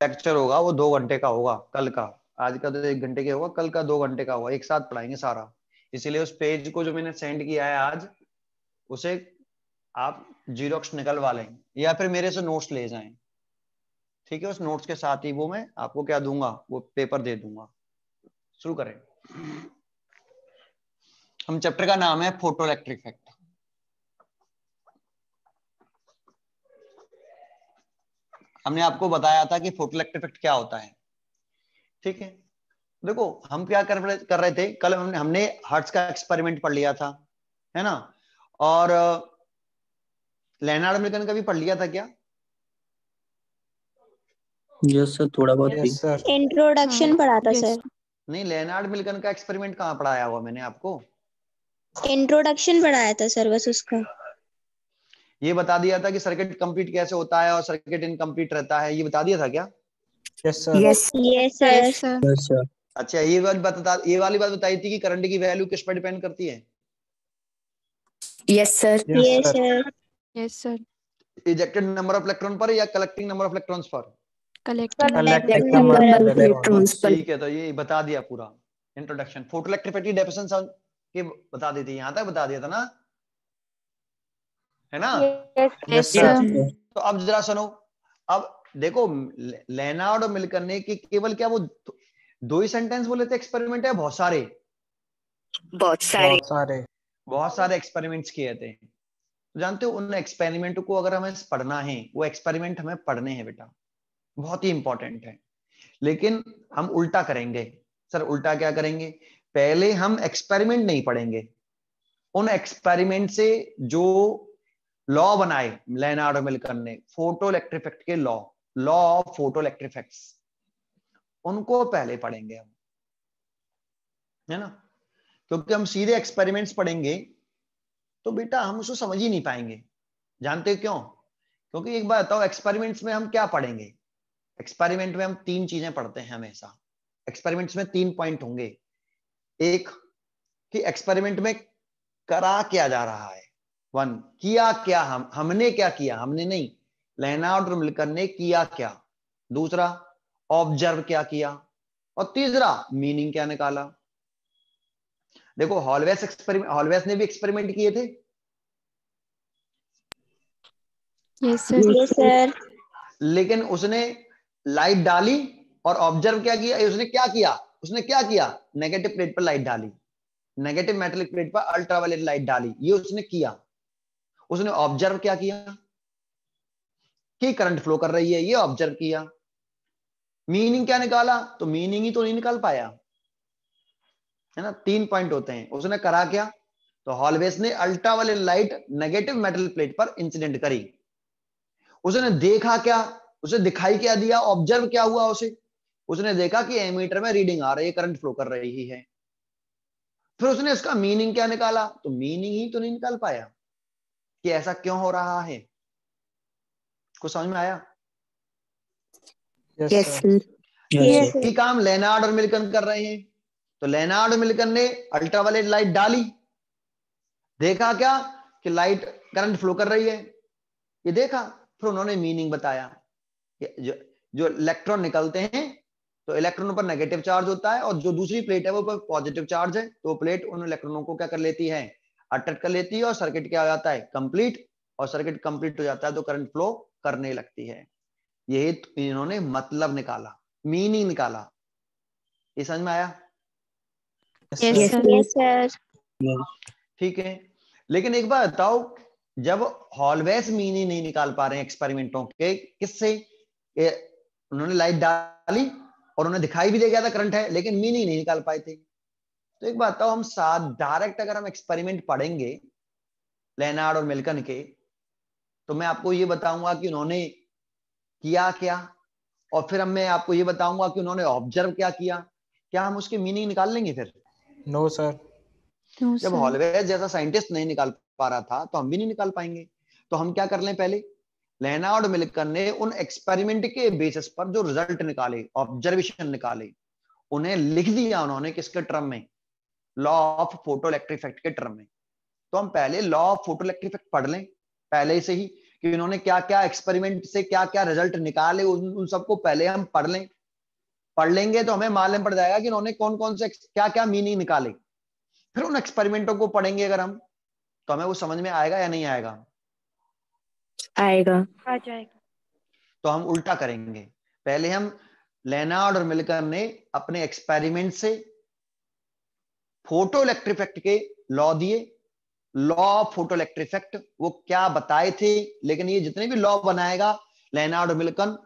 Lecture होगा वो 2 घंटे का होगा कल का, आज का तो 1 घंटे का होगा, कल का 2 घंटे का होगा, एक साथ पढ़ाएंगे सारा। इसीलिए उस पेज को जो मैंने सेंड किया है आज, उसे आप जीरोक्स निकलवा लें या फिर मेरे से नोट्स ले जाएं, ठीक है। उस नोट्स के साथ ही वो मैं आपको क्या दूंगा, वो पेपर दे दूंगा। शुरू करें। हम चैप्टर का नाम है फोटो इलेक्ट्रिक इफेक्ट। हमने आपको बताया था कि फोटो इलेक्ट्रिक इफेक्ट क्या होता है, ठीक है। देखो हम क्या कर रहे थे कल, हमने हर्ट्ज का एक्सपेरिमेंट पढ़ लिया था, है ना। और लेनार्ड मिल्टन का भी पढ़ लिया था क्या? यस सर, थोड़ा बहुत यस सर। इंट्रोडक्शन पढ़ा था सर। नहीं, लेनार्ड मिल्टन का एक्सपेरिमेंट कहाँ पढ़ाया हुआ मैंने आपको? इंट्रोडक्शन पढ़ाया था सर बस उसका। ये बता दिया था कि सर्किट कंप्लीट कैसे होता है और सर्किट इनकम्प्लीट रहता है, ये बता दिया था क्या? Yes sir. Yes sir. Yes sir. अच्छा, ये वाली बात बताई थी कि करंट की वैल्यू किस पर डिपेंड करती है? Yes sir. Yes sir. Yes sir. Ejected number of electron पर या कलेक्टिंग नंबर ऑफ इलेक्ट्रॉन्स पर? कलेक्टिंग नंबर ऑफ इलेक्ट्रॉन्स पर। ठीक है, तो ये बता दिया पूरा इंट्रोडक्शन। फोटो इलेक्ट्रिसिटी डेफिनेशन के बता दी थी, यहां तक बता दिया था ना, है ना? Yes sir. तो अब जरा सुनो। अब देखो लेनार्ड और मिल्टन ने कि केवल क्या वो 2 ही सेंटेंस बोले थे एक्सपेरिमेंट है, बहुत सारे बहुत सारे एक्सपेरिमेंट्स किए थे। तो जानते हो उन एक्सपेरिमेंट को अगर हमें पढ़ना है, वो एक्सपेरिमेंट हमें पढ़ने हैं बेटा, बहुत ही इंपॉर्टेंट है। लेकिन हम उल्टा करेंगे। सर उल्टा क्या करेंगे? पहले हम एक्सपेरिमेंट नहीं पढ़ेंगे, उन एक्सपेरिमेंट से जो लॉ बनाए लेनार्ड और मिल्टन ने, फोटो इलेक्ट्रिक इफेक्ट के law of photo electric effects, उनको पहले पढ़ेंगे हम, है ना। क्योंकि हम सीधे एक्सपेरिमेंट्स पढ़ेंगे तो बेटा हम उसको समझ ही नहीं पाएंगे। जानते हो क्यों? क्योंकि एक बात बताओ, एक्सपेरिमेंट्स में हम क्या पढ़ेंगे? एक्सपेरिमेंट में हम 3 चीजें पढ़ते हैं हमेशा। एक्सपेरिमेंट्स में 3 पॉइंट होंगे। एक कि एक्सपेरिमेंट में करा क्या जा रहा है, 1 किया क्या, हमने क्या किया, हमने नहीं, लेनार्ड और मिल्टन ने किया क्या। दूसरा ऑब्जर्व क्या किया, और तीसरा मीनिंग क्या निकाला। देखो हॉलवेस ने भी एक्सपेरिमेंट किए थे। Yes sir. लेकिन उसने लाइट डाली और ऑब्जर्व क्या किया, उसने क्या किया, नेगेटिव प्लेट पर लाइट डाली, नेगेटिव मेटेलिक प्लेट पर अल्ट्रावायलेट लाइट डाली, ये उसने किया। उसने ऑब्जर्व क्या किया कि करंट फ्लो कर रही है, ये ऑब्जर्व किया। मीनिंग क्या निकाला, तो मीनिंग ही तो नहीं निकाल पाया, है ना। 3 पॉइंट होते हैं। उसने करा क्या, तो हॉलवेस ने ultraviolet light negative metal plate पर इंसिडेंट करी। उसने देखा क्या, उसे दिखाई क्या दिया, ऑब्जर्व क्या हुआ उसने देखा कि एमीटर में रीडिंग आ रही है, करंट फ्लो कर रही है। फिर उसने इसका मीनिंग क्या निकाला, तो मीनिंग ही तो नहीं निकाल पाया कि ऐसा क्यों हो रहा है। कुछ समझ में आया? Yes sir. ये काम लेनार्ड और मिल्टन कर रहे हैं। तो लेनार्ड और मिल्टन ने अल्ट्रावायलेट लाइट डाली, देखा क्या कि लाइट करंट फ्लो कर रही है, ये देखा। फिर उन्होंने मीनिंग बताया कि जो इलेक्ट्रॉन निकलते हैं तो इलेक्ट्रॉनों पर नेगेटिव चार्ज होता है, और जो दूसरी प्लेट है वो पर पॉजिटिव चार्ज है, तो प्लेट उन इलेक्ट्रॉनों को क्या कर लेती है, अट्रैक्ट कर लेती है, और सर्किट क्या हो जाता है, कंप्लीट। और सर्किट कंप्लीट हो जाता है तो करंट फ्लो करने लगती है। यही इन्होंने मतलब निकाला, मीनिंग निकाला। ये समझ में आया? Yes sir. ठीक है। लेकिन एक बात बताओ, जब हॉलवेस मीनिंग नहीं निकाल पा रहे हैं एक्सपेरिमेंटों के, किससे, उन्होंने लाइट डाली और उन्हें दिखाई भी दे गया था करंट है, लेकिन मीनिंग नहीं निकाल पाए थे। तो एक बात बताओ, हम साथ डायरेक्ट अगर हम एक्सपेरिमेंट पढ़ेंगे लेनार्ड और मिल्टन के, तो मैं आपको ये बताऊंगा कि उन्होंने किया क्या, और फिर मैं आपको ये बताऊंगा कि उन्होंने ऑब्जर्व क्या किया। क्या हम उसकी मीनिंग निकाल लेंगे फिर? No sir. जब हॉलवेस जैसा साइंटिस्ट नहीं निकाल पा रहा था तो हम भी नहीं निकाल पाएंगे। तो हम क्या कर लें, पहले लेनार्ड और मिल्टन ने उन एक्सपेरिमेंट के बेसिस पर जो रिजल्ट निकाले, ऑब्जर्वेशन निकाले, उन्हें लिख दिया उन्होंने किसके टर्म में, law of photo electric effect के टर्म में। तो हम पहले law of photo electric effect पढ़ लें पहले से ही, कि उन्होंने क्या क्या एक्सपेरिमेंट से क्या क्या रिजल्ट निकाले, उन सबको पहले हम पढ़ लें। पढ़ लेंगे तो हमें मालूम पड़ जाएगा कि उन्होंने कौन कौन से क्या क्या मीनिंग निकाले। फिर उन एक्सपेरिमेंटों को पढ़ेंगे अगर हम, तो हमें वो समझ में आएगा या नहीं आएगा? आएगा। आ जाएगा। तो हम उल्टा करेंगे। पहले हम लेनार्ड और मिल्टन ने अपने एक्सपेरिमेंट से फोटो इलेक्ट्रिक इफेक्ट के लॉ दिए, law of photo electric effect, वो क्या बताए थे। लेकिन ये जितने भी लॉ बनाएगा लेनार्ड और मिल्टन,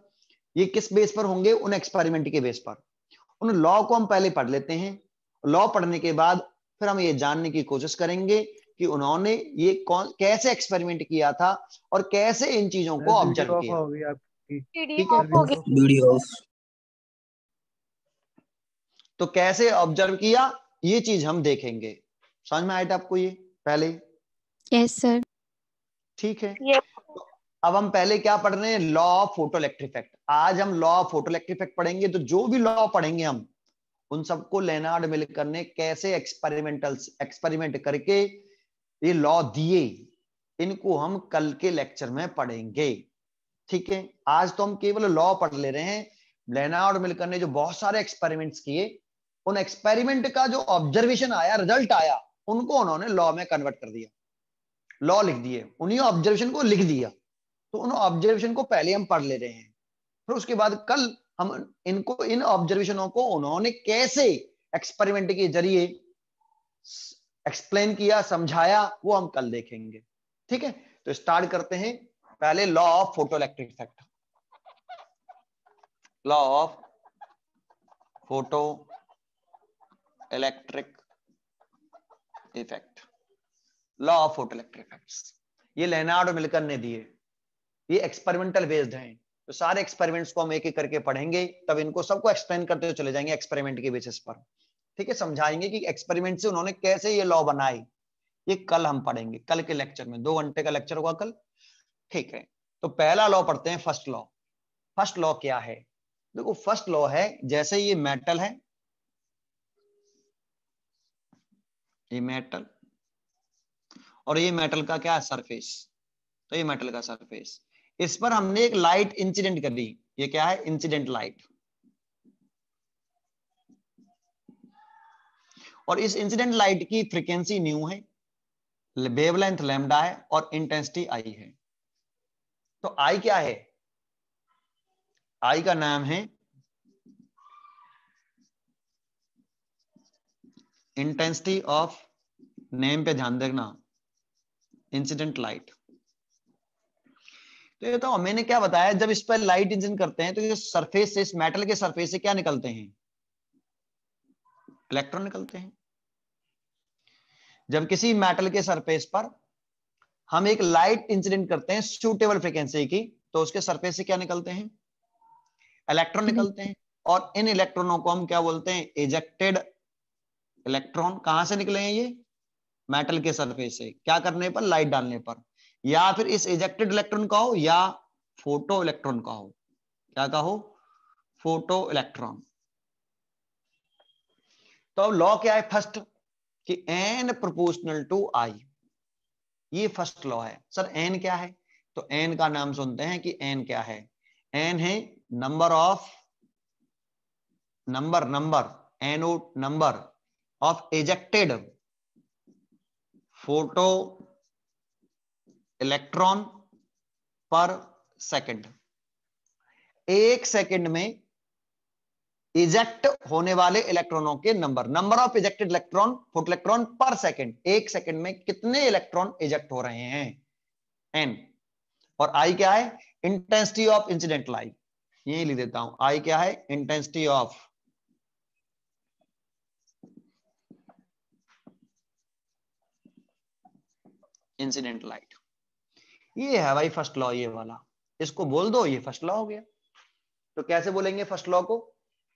ये किस बेस पर होंगे? उन एक्सपेरिमेंट के बेस पर। उन लॉ को हम पहले पढ़ लेते हैं। लॉ पढ़ने के बाद फिर हम ये जानने की कोशिश करेंगे कि उन्होंने ये कौन कैसे एक्सपेरिमेंट किया था और कैसे इन चीजों को ऑब्जर्व किया। होगी आपकी। ठीक है, वीडियो ऑफ। तो कैसे ऑब्जर्व किया ये चीज हम देखेंगे। समझ में आया था आपको ये पहले? Yes sir. ठीक है, तो अब हम पहले क्या पढ़ रहे हैं? Law of photo electric effect. आज हम law of photo electric effect पढ़ेंगे। तो जो भी लॉ पढ़ेंगे हम, उन सबको लेनार्ड मिल्टन ने कैसे एक्सपेरिमेंट करके ये लॉ दिए, इनको हम कल के लेक्चर में पढ़ेंगे। ठीक है, आज तो हम केवल लॉ पढ़ ले रहे हैं। लेनार्ड और मिल्टन ने जो बहुत सारे एक्सपेरिमेंट्स किए, उन एक्सपेरिमेंट का जो ऑब्जर्वेशन आया, रिजल्ट आया, उनको उन्होंने लॉ में कन्वर्ट कर दिया, लॉ लिख दिए, उन्हीं ऑब्जर्वेशन को लिख दिया। तो उन ऑब्जर्वेशन को पहले हम पढ़ ले रहे हैं, फिर उसके बाद कल हम इनको, इन ऑब्जर्वेशनों को उन्होंने कैसे एक्सपेरिमेंट के जरिए एक्सप्लेन किया, समझाया, वो हम कल देखेंगे। ठीक है, तो स्टार्ट करते हैं पहले law of photo electric effect. Law of photo electric effect. Law of photo electric effects ये लेनार्ड और मिल्टन ने दिए। ये एक्सपेरिमेंटल बेस्ड हैं, तो सारे एक्सपेरिमेंट्स को हम एक एक करके पढ़ेंगे, तब इनको सबको एक्सप्लेन करते हुए चले जाएंगे एक्सपेरिमेंट के बेसिस पर। ठीक है, समझाएंगे कि एक्सपेरिमेंट से उन्होंने कैसे ये लॉ बनाए। ये कल हम पढ़ेंगे, कल के लेक्चर में। 2 घंटे का लेक्चर होगा कल। ठीक है, तो पहला लॉ पढ़ते हैं, फर्स्ट लॉ। फर्स्ट लॉ क्या है? देखो, फर्स्ट लॉ है, जैसे ये मेटल है, ये मेटल, और ये मेटल का क्या है? सरफेस। तो ये मेटल का सरफेस, इस पर हमने एक लाइट इंसिडेंट कर दी। ये क्या है? Incident light. और इस इंसिडेंट लाइट की फ्रीक्वेंसी न्यू है, वेवलेंथ लैम्डा है, और इंटेंसिटी आई है। तो आई क्या है? आई का नाम है इंटेंसिटी ऑफ, नेम पे ध्यान देना, इंसिडेंट लाइट। तो ये तो मैंने क्या बताया, जब इस पर लाइट इंसिडेंट करते हैं तो ये सरफेस से, इस मेटल के सरफेस से क्या निकलते हैं? इलेक्ट्रॉन निकलते हैं। जब किसी मेटल के सरफेस पर हम एक लाइट इंसिडेंट करते हैं सूटेबल फ्रीक्वेंसी की, तो उसके सरफेस से क्या निकलते हैं? इलेक्ट्रॉन निकलते हैं। और इन इलेक्ट्रॉनों को हम क्या बोलते हैं? Ejected electron. कहां से निकले हैं ये? मेटल के सरफेस से। क्या करने पर? लाइट डालने पर। या फिर इस इजेक्टेड इलेक्ट्रॉन का हो, या फोटो इलेक्ट्रॉन का हो। क्या का हो? Photo electron. तो अब लॉ क्या है फर्स्ट? कि एन प्रोपोर्शनल टू आई। ये फर्स्ट लॉ है। सर एन क्या है? तो एन का नाम सुनते हैं कि एन क्या है? एन है number of, anode number of ejected photo electron पर सेकंड। एक सेकंड में इजेक्ट होने वाले इलेक्ट्रॉनों के number of ejected electron, photo electron पर सेकंड। एक सेकंड में कितने इलेक्ट्रॉन इजेक्ट हो रहे हैं? एन। और आई क्या है? Intensity of incident light. यही लिख देता हूं, आई क्या है? Intensity of incident light. ये है भाई फर्स्ट लॉ, ये वाला। इसको बोल दो, ये फर्स्ट लॉ हो गया। तो कैसे बोलेंगे फर्स्ट लॉ को?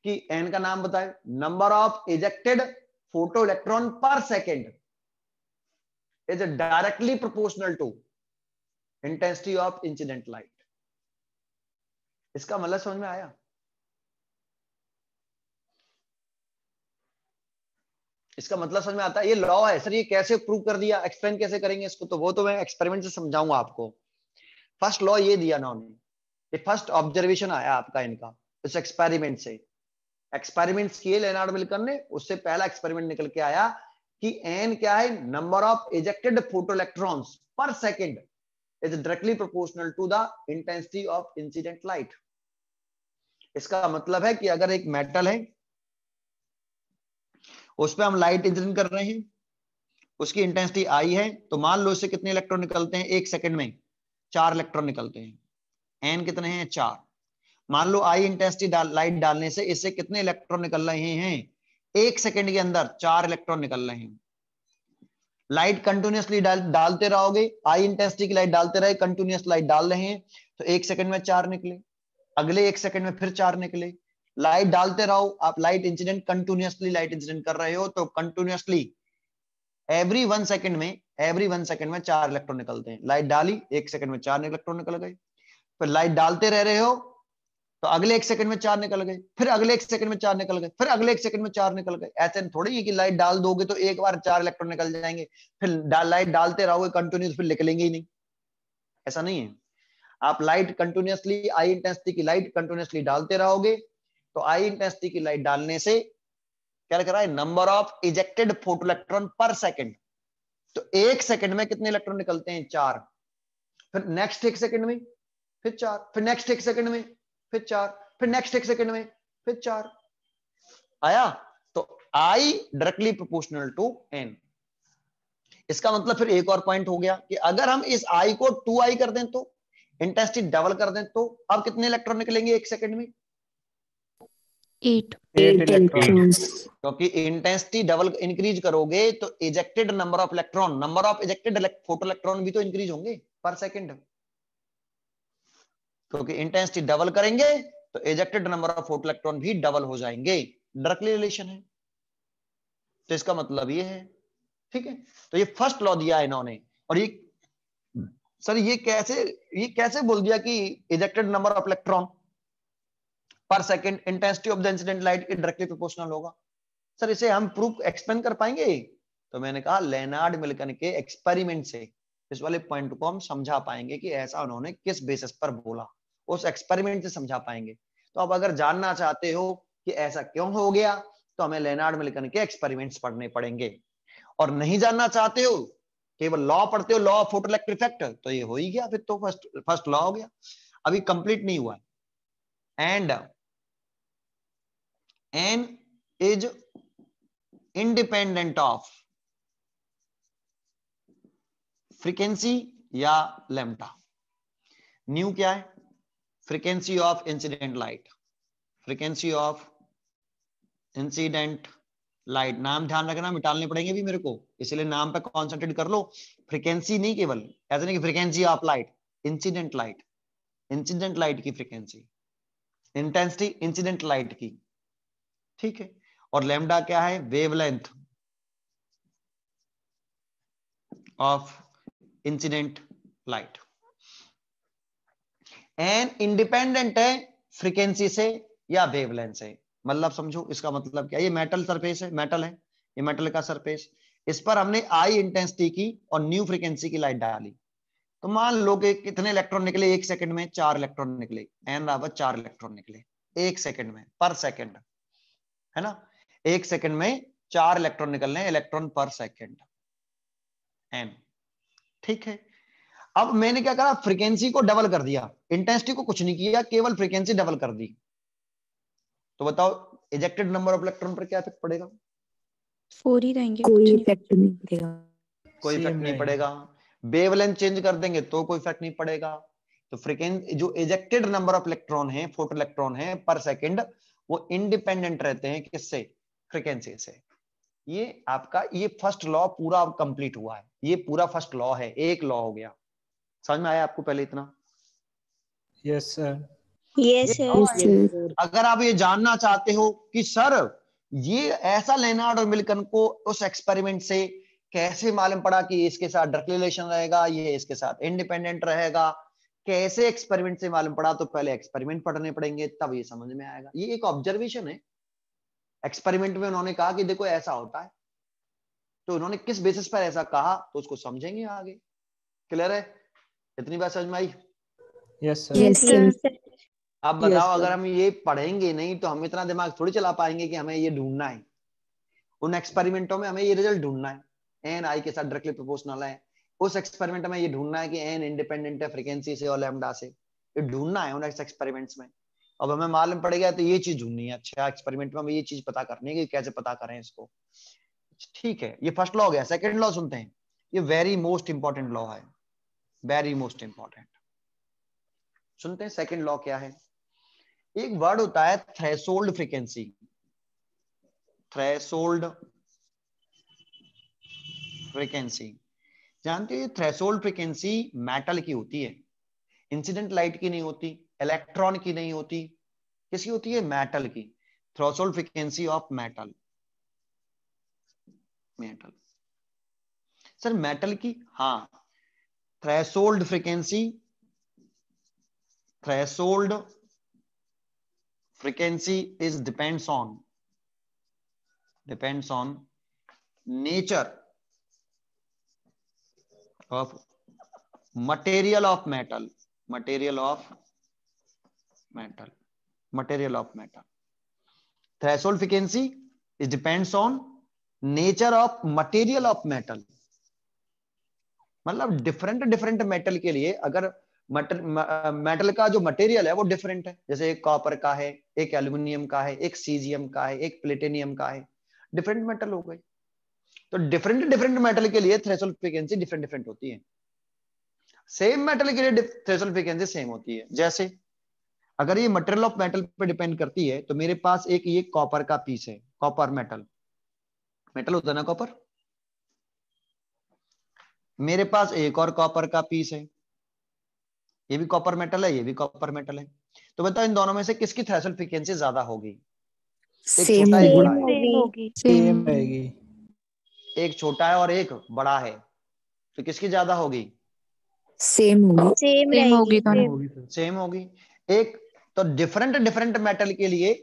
कि एन का नाम बताए, number of ejected photo electron per second is directly proportional to intensity of incident light. इसका मतलब समझ में आया? इसका मतलब समझ में आता है? ये लॉ है सर, ये कैसे प्रूव कर दिया, एक्सप्लेन कैसे करेंगे इसको? तो वो तो मैं एक्सपेरिमेंट से समझाऊंगा आपको। फर्स्ट लॉ ये दिया उन्होंने, ये फर्स्ट ऑब्जर्वेशन आया आपका इनका इस एक्सपेरिमेंट से। एक्सपेरिमेंट्स किए लेनार्ड मिल्टन ने, उससे पहला एक्सपेरिमेंट निकल के आया कि एन क्या है, number of ejected photoelectrons per second is directly proportional to the intensity of incident light. इसका मतलब है कि अगर एक मेटल है उस पर हम लाइट इंसिडेंट कर रहे हैं, उसकी इंटेंसिटी आई है, तो मान लो इससे कितने इलेक्ट्रॉन निकलते हैं एक सेकंड में, 4 इलेक्ट्रॉन निकलते हैं। एन कितने हैं, 4। मान लो आई इंटेंसिटी लाइट डालने से इससे कितने इलेक्ट्रॉन निकल रहे हैं एक सेकंड के अंदर, 4 इलेक्ट्रॉन निकल रहे हैं। लाइट कंटिन्यूअसली डालते रहोगे, आई इंटेंसिटी की लाइट डालते रहे, कंटिन्यूअस लाइट डाल रहे हैं, तो एक सेकंड में 4 निकले, अगले एक सेकंड में फिर 4 निकले। लाइट डालते रहो आप, light incident continuously light incident कर रहे हो, तो कंटिन्यूअसली एवरी 1 सेकंड में 4 इलेक्ट्रॉन निकलते हैं। लाइट डाली, एक सेकंड में 4 इलेक्ट्रॉन निकल गए, फिर लाइट डालते रह रहे हो तो अगले एक सेकंड में 4 निकल गए, फिर अगले एक सेकंड में 4 निकल गए, फिर अगले एक सेकंड में 4 निकल गए। ऐसे थोड़ी है कि लाइट डाल दोगे तो एक बार 4 इलेक्ट्रॉन निकल जाएंगे, फिर लाइट डालते रहोगे कंटिन्यूस, फिर निकलेंगे ही नहीं, ऐसा नहीं है। आप लाइट कंटिन्यूअसली, आई इंटेंसिटी की लाइट कंटिन्यूअसली डालते रहोगे, तो आई इंटेंसिटी की लाइट डालने से क्या लिख रहा है, नंबर ऑफ इजेक्टेड फोटोइलेक्ट्रॉन पर सेकंड, तो एक सेकंड में कितने इलेक्ट्रॉन निकलते हैं, 4। फिर नेक्स्ट एक सेकंड में फिर 4, फिर नेक्स्ट एक सेकंड में फिर 4, फिर नेक्स्ट एक सेकंड में फिर 4 आया, तो I directly proportional to N। इसका मतलब फिर एक और पॉइंट हो गया कि अगर हम इस I को 2I कर दें, तो इंटेंसिटी डबल कर दें, तो अब कितने इलेक्ट्रॉन निकलेंगे एक सेकंड में, 8. 8 electrons. क्योंकि इंटेंसिटी डबल इंक्रीज करोगे तो ejected number of electron, number of ejected photo electron भी तो इंक्रीज होंगे पर सेकंड, क्योंकि इंटेंसिटी डबल करेंगे तो ejected number of photo electron भी डबल हो जाएंगे, डायरेक्टली रिलेशन है। तो इसका मतलब ये है, ठीक है। तो ये फर्स्ट लॉ दिया है इन्होंने, और ये सर ये कैसे बोल दिया कि इजेक्टेड नंबर ऑफ इलेक्ट्रॉन पर second intensity of the incident light के डायरेक्टली प्रोपोर्शनल होगा। सर इसे हम प्रूफ एक्सप्लेन कर पाएंगे, तो मैंने कहा लेनार्ड मिल्टन के एक्सपेरिमेंट से इस वाले पॉइंट को हम समझा पाएंगे कि ऐसा उन्होंने किस बेसिस पर बोला, उस एक्सपेरिमेंट से समझा पाएंगे। तो अब अगर जानना चाहते हो कि ऐसा क्यों हो गया, तो हमें लेनार्ड मिल्टन के एक्सपेरिमेंट्स पढ़ने पड़ेंगे। और नहीं जानना चाहते हो, केवल लॉ पढ़ते हो, लॉ ऑफ फोटोइलेक्ट्रिक इफेक्ट, तो ये हो ही गया, फिर तो फर्स्ट लॉ हो गया, अभी कंप्लीट नहीं हुआ। And N is independent of frequency या लैम्डा। न्यू क्या है, frequency of incident light, frequency of incident light, नाम ध्यान रखना, मिटालने पड़ेंगे भी मेरे को, इसलिए नाम पे कॉन्सेंट्रेट कर लो। फ्रीक्वेंसी नहीं, केवल ऐसा नहीं कि frequency of light, incident light, incident light की फ्रीक्वेंसी, इंटेंसिटी इंसिडेंट लाइट की, ठीक है। और लैम्डा क्या है, wavelength of incident light. An independent है फ्रीक्वेंसी से या वेवलेंथ से, मतलब समझो इसका मतलब क्या, ये मेटल सरफेस है, मेटल है, ये मेटल का सरफेस, इस पर हमने आई इंटेंसिटी की और न्यू फ्रीक्वेंसी की लाइट डाली, तो मान लो कि कितने इलेक्ट्रॉन निकले एक सेकंड में, 4 इलेक्ट्रॉन निकले, एन बराबर 4 इलेक्ट्रॉन निकले एक सेकंड में, पर सेकंड है ना, एक सेकंड में 4 इलेक्ट्रॉन निकलने हैं, इलेक्ट्रॉन पर सेकंड एन, ठीक है। अब मैंने क्या करा, फ्रीक्वेंसी को डबल कर दिया, इंटेंसिटी को कुछ नहीं किया, केवल फ्रीक्वेंसी डबल कर दी, तो बताओ इजेक्टेड नंबर ऑफ इलेक्ट्रॉन पर क्या इफेक्ट पड़ेगा, 4 ही रहेंगे, कोई कुछ नहीं। इफेक्ट नहीं पड़ेगा। कोई इफेक्ट नहीं पड़ेगा। वेवलेंथ चेंज कर देंगे तो कोई इफेक्ट नहीं पड़ेगा। तो फ्रीक्वेंसी जो इजेक्टेड नंबर ऑफ इलेक्ट्रॉन है, फोटो इलेक्ट्रॉन है पर सेकंड, वो इंडिपेंडेंट रहते हैं किससे, फ्रीक्वेंसी से। ये आपका ये फर्स्ट लॉ पूरा कंप्लीट हुआ है, ये पूरा फर्स्ट लॉ है, एक लॉ हो गया। समझ में आया आपको पहले इतना? Yes sir. Yes sir. अगर आप ये जानना चाहते हो कि सर ये ऐसा लेनार्ड और मिल्टन को उस एक्सपेरिमेंट से कैसे मालूम पड़ा कि इसके साथ डायरेक्ट रिलेशन रहेगा, ये इसके साथ इंडिपेंडेंट रहेगा, कैसे एक्सपेरिमेंट से मालूम पड़ा, तो पहले एक्सपेरिमेंट पढ़ने पड़ेंगे, तब ये समझ में आएगा। ये एक ऑब्जर्वेशन है, एक्सपेरिमेंट में उन्होंने कहा कि देखो ऐसा होता है, तो उन्होंने किस बेसिस पर ऐसा कहा तो उसको समझेंगे आगे। क्लियर है? इतनी बात समझ में आई? Yes, sir. Yes, sir. अब Yes, बताओ, sir. अगर हम ये पढ़ेंगे नहीं तो हम इतना दिमाग थोड़ी चला पाएंगे कि हमें ये ढूंढना है। उन एक्सपेरिमेंटों में हमें ये रिजल्ट ढूंढना है, एन आई के साथ डायरेक्टली प्रोपोर्शनल है। उस एक्सपेरिमेंट में ये ढूंढना है कि एन इंडिपेंडेंट है फ्रीक्वेंसी से और लैम्डा से, ये ढूंढना है उन एक्सपेरिमेंट्स में। अब हमें मालूम पड़ेगा तो ये चीज ढूंढनी है, अच्छा एक्सपेरिमेंट में हमें ये चीज पता करनी है कि कैसे पता करें इसको। ठीक है, ये फर्स्ट लॉ हो गया। सेकंड लॉ सुनते हैं, ये वेरी मोस्ट इंपॉर्टेंट लॉ है, वेरी मोस्ट इंपॉर्टेंट। सुनते हैं सेकंड लॉ क्या है। एक वर्ड होता है थ्रेशोल्ड फ्रीक्वेंसी। थ्रेशोल्ड फ्रीक्वेंसी, जानते हो ये थ्रेशोल्ड फ्रीक्वेंसी मेटल की होती है, इंसिडेंट लाइट की नहीं होती, इलेक्ट्रॉन की नहीं होती, किसकी होती है? मेटल की। Threshold frequency of metal. Metal sir metal की, हाँ। Threshold frequency, threshold frequency is depends on nature of material of metal, material of metal, material of metal. Threshold frequency is depends on nature of material of metal. मतलब different different metal के लिए अगर metal का जो material है वो different है, जैसे एक कॉपर का है, एक एल्यूमिनियम का है, एक सीजियम का है, एक प्लेटिनियम का है, डिफरेंट मेटल हो गए। तो डिफरेंट डिफरेंट मेटल के लिए थ्रेशोल्ड फ्रीक्वेंसी डिफरेंट डिफरेंट होती है। सेम मेटल के लिए थ्रेशोल्ड फ्रीक्वेंसी सेम होती है। जैसे अगर ये मटेरियल ऑफ मेटल पे डिपेंड करती है, तो मेरे पास एक ये कॉपर का पीस है, कॉपर मेटल, मेटल होता है ना कॉपर। मेरे पास एक और कॉपर का पीस है, ये भी कॉपर मेटल है, ये भी कॉपर मेटल है। तो बताओ इन दोनों में से किसकी थ्रेशोल्ड फ्रीक्वेंसी ज्यादा होगी? एक Same छोटा एक बड़ा है, सेम होगी। सेम रहेगी। एक छोटा है और एक बड़ा है, तो किसकी ज्यादा होगी? same होगी. सेम सेम होगी रहेगी। दोनों। सेम होगी। एक तो डिफरेंट डिफरेंट मेटल के लिए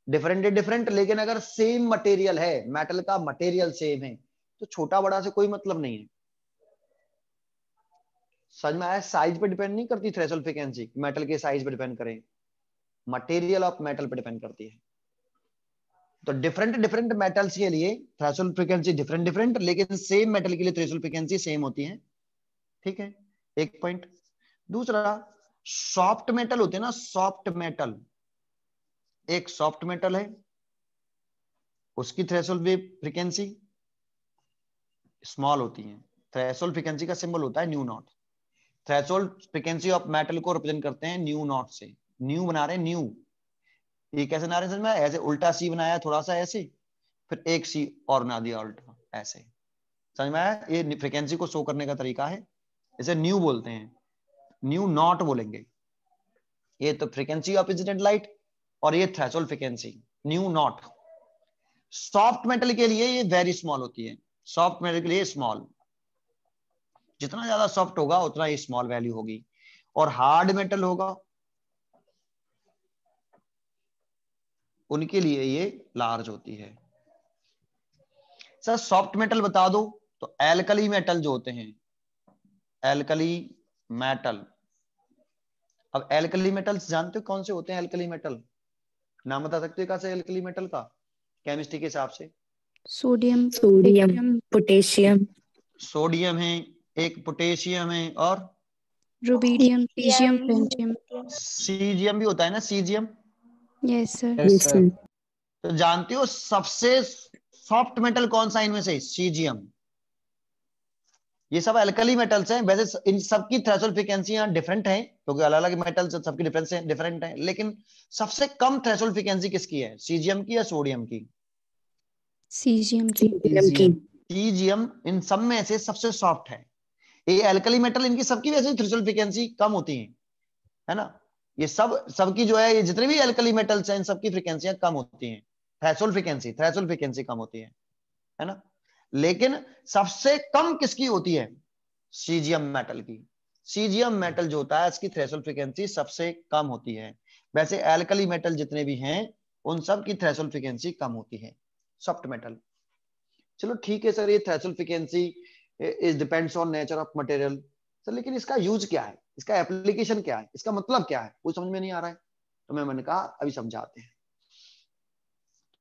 डिफरेंट डिफरेंट, लेकिन अगर सेम मटेरियल है, मेटल का मटेरियल सेम है, तो छोटा बड़ा से कोई मतलब नहीं है। समझ में आया? साइज पे डिपेंड नहीं करती थ्रेशोल्ड फ्रीक्वेंसी, मेटल के साइज पे डिपेंड करें, मटेरियल ऑफ मेटल पे डिपेंड करती है। तो डिफरेंट डिफरेंट मेटल्स के लिए थ्रेशोल्ड फ्रीक्वेंसी डिफरेंट डिफरेंट, लेकिन सेम मेटल के लिए थ्रेशोल्ड फ्रीक्वेंसी सेम होती है। ठीक है, एक पॉइंट। दूसरा, सॉफ्ट मेटल होते हैं ना, सॉफ्ट मेटल, एक सॉफ्ट मेटल है, उसकी थ्रेशोल्ड फ्रीक्वेंसी स्मॉल होती है। थ्रेशोल्ड फ्रीक्वेंसी का सिंबल होता है new not. Threshold frequency of metal को रिप्रेजेंट करते हैं न्यू नॉट से। न्यू बना रहे हैं, न्यू। ये कैसे बना रहे हैं? समझ में? ऐसे उल्टा सी बनाया थोड़ा सा ऐसे, फिर एक सी और बना दिया उल्टा ऐसे। समझ में आया? ये फ्रीक्वेंसी को शो करने का तरीका है, इसे न्यू बोलते हैं, न्यू नॉट बोलेंगे। ये तो फ्रीक्वेंसी ऑफ इंसिडेंट लाइट और ये threshold frequency new not. Soft metal के लिए ये वेरी स्मॉल होती है, सॉफ्ट मेटल के लिए स्मॉल, जितना ज्यादा सॉफ्ट होगा उतना ही स्मॉल वैल्यू होगी। और हार्ड मेटल होगा उनके लिए ये लार्ज होती है। सर सॉफ्ट मेटल बता दो, तो एल्कली मेटल जो होते हैं, एल्कली मेटल। अब एल्कली मेटल्स जानते हो कौन से होते हैं? एल्कली मेटल नाम बता सकते हो कैसे एल्कली मेटल का केमिस्ट्री के हिसाब से? Sodium, Sodium, potassium, potassium, sodium है, एक पोटेशियम है, और रुबिडियम, सीजियम, फ्रेंचियम। सीजियम भी होता है ना, caesium. Yes sir. Yes, yes sir. sir. तो जानते हो सबसे सॉफ्ट मेटल कौन सा इनमें से? सीजियम। ये सब एल्कली मेटल्स हैं। वैसे इन सबकी थ्रेशोल्ड फ्रीक्वेंसियां डिफरेंट हैं, क्योंकि अलग अलग मेटल्स सबकी डिफरेंस है, डिफरेंट है, लेकिन सबसे कम थ्रेशोल्ड फ्रीक्वेंसी किसकी है? सीजियम की या सोडियम की? सीजियम की। Sodium की. सीजियम इन सब में से सबसे सॉफ्ट है। ये एल्कली मेटल इनकी सबकी वैसे थ्रेशोल्ड फ्रीक्वेंसी कम होती है ना। ये सबकी जो है, ये जितने भी एल्कली मेटल्स हैं इन सबकी फ्रीक्वेंसियां कम होती हैं, थ्रेशोल्ड फ्रीक्वेंसी कम होती है ना। लेकिन सबसे कम किसकी होती है? सीजियम मेटल की। सीजियम मेटल जो होता है इसकी थ्रेशोल्ड फ्रीक्वेंसी सबसे कम होती है। वैसे एल्कली मेटल जितने भी हैं उन सब की थ्रेशोल्ड फ्रीक्वेंसी कम होती है, सॉफ्ट मेटल। चलो ठीक है सर, ये threshold frequency is depends on nature of material. Sir लेकिन इसका यूज क्या है? इसका एप्लीकेशन क्या है, इसका मतलब क्या है, वो समझ में नहीं आ रहा है। तो मैंने कहा अभी समझाते हैं।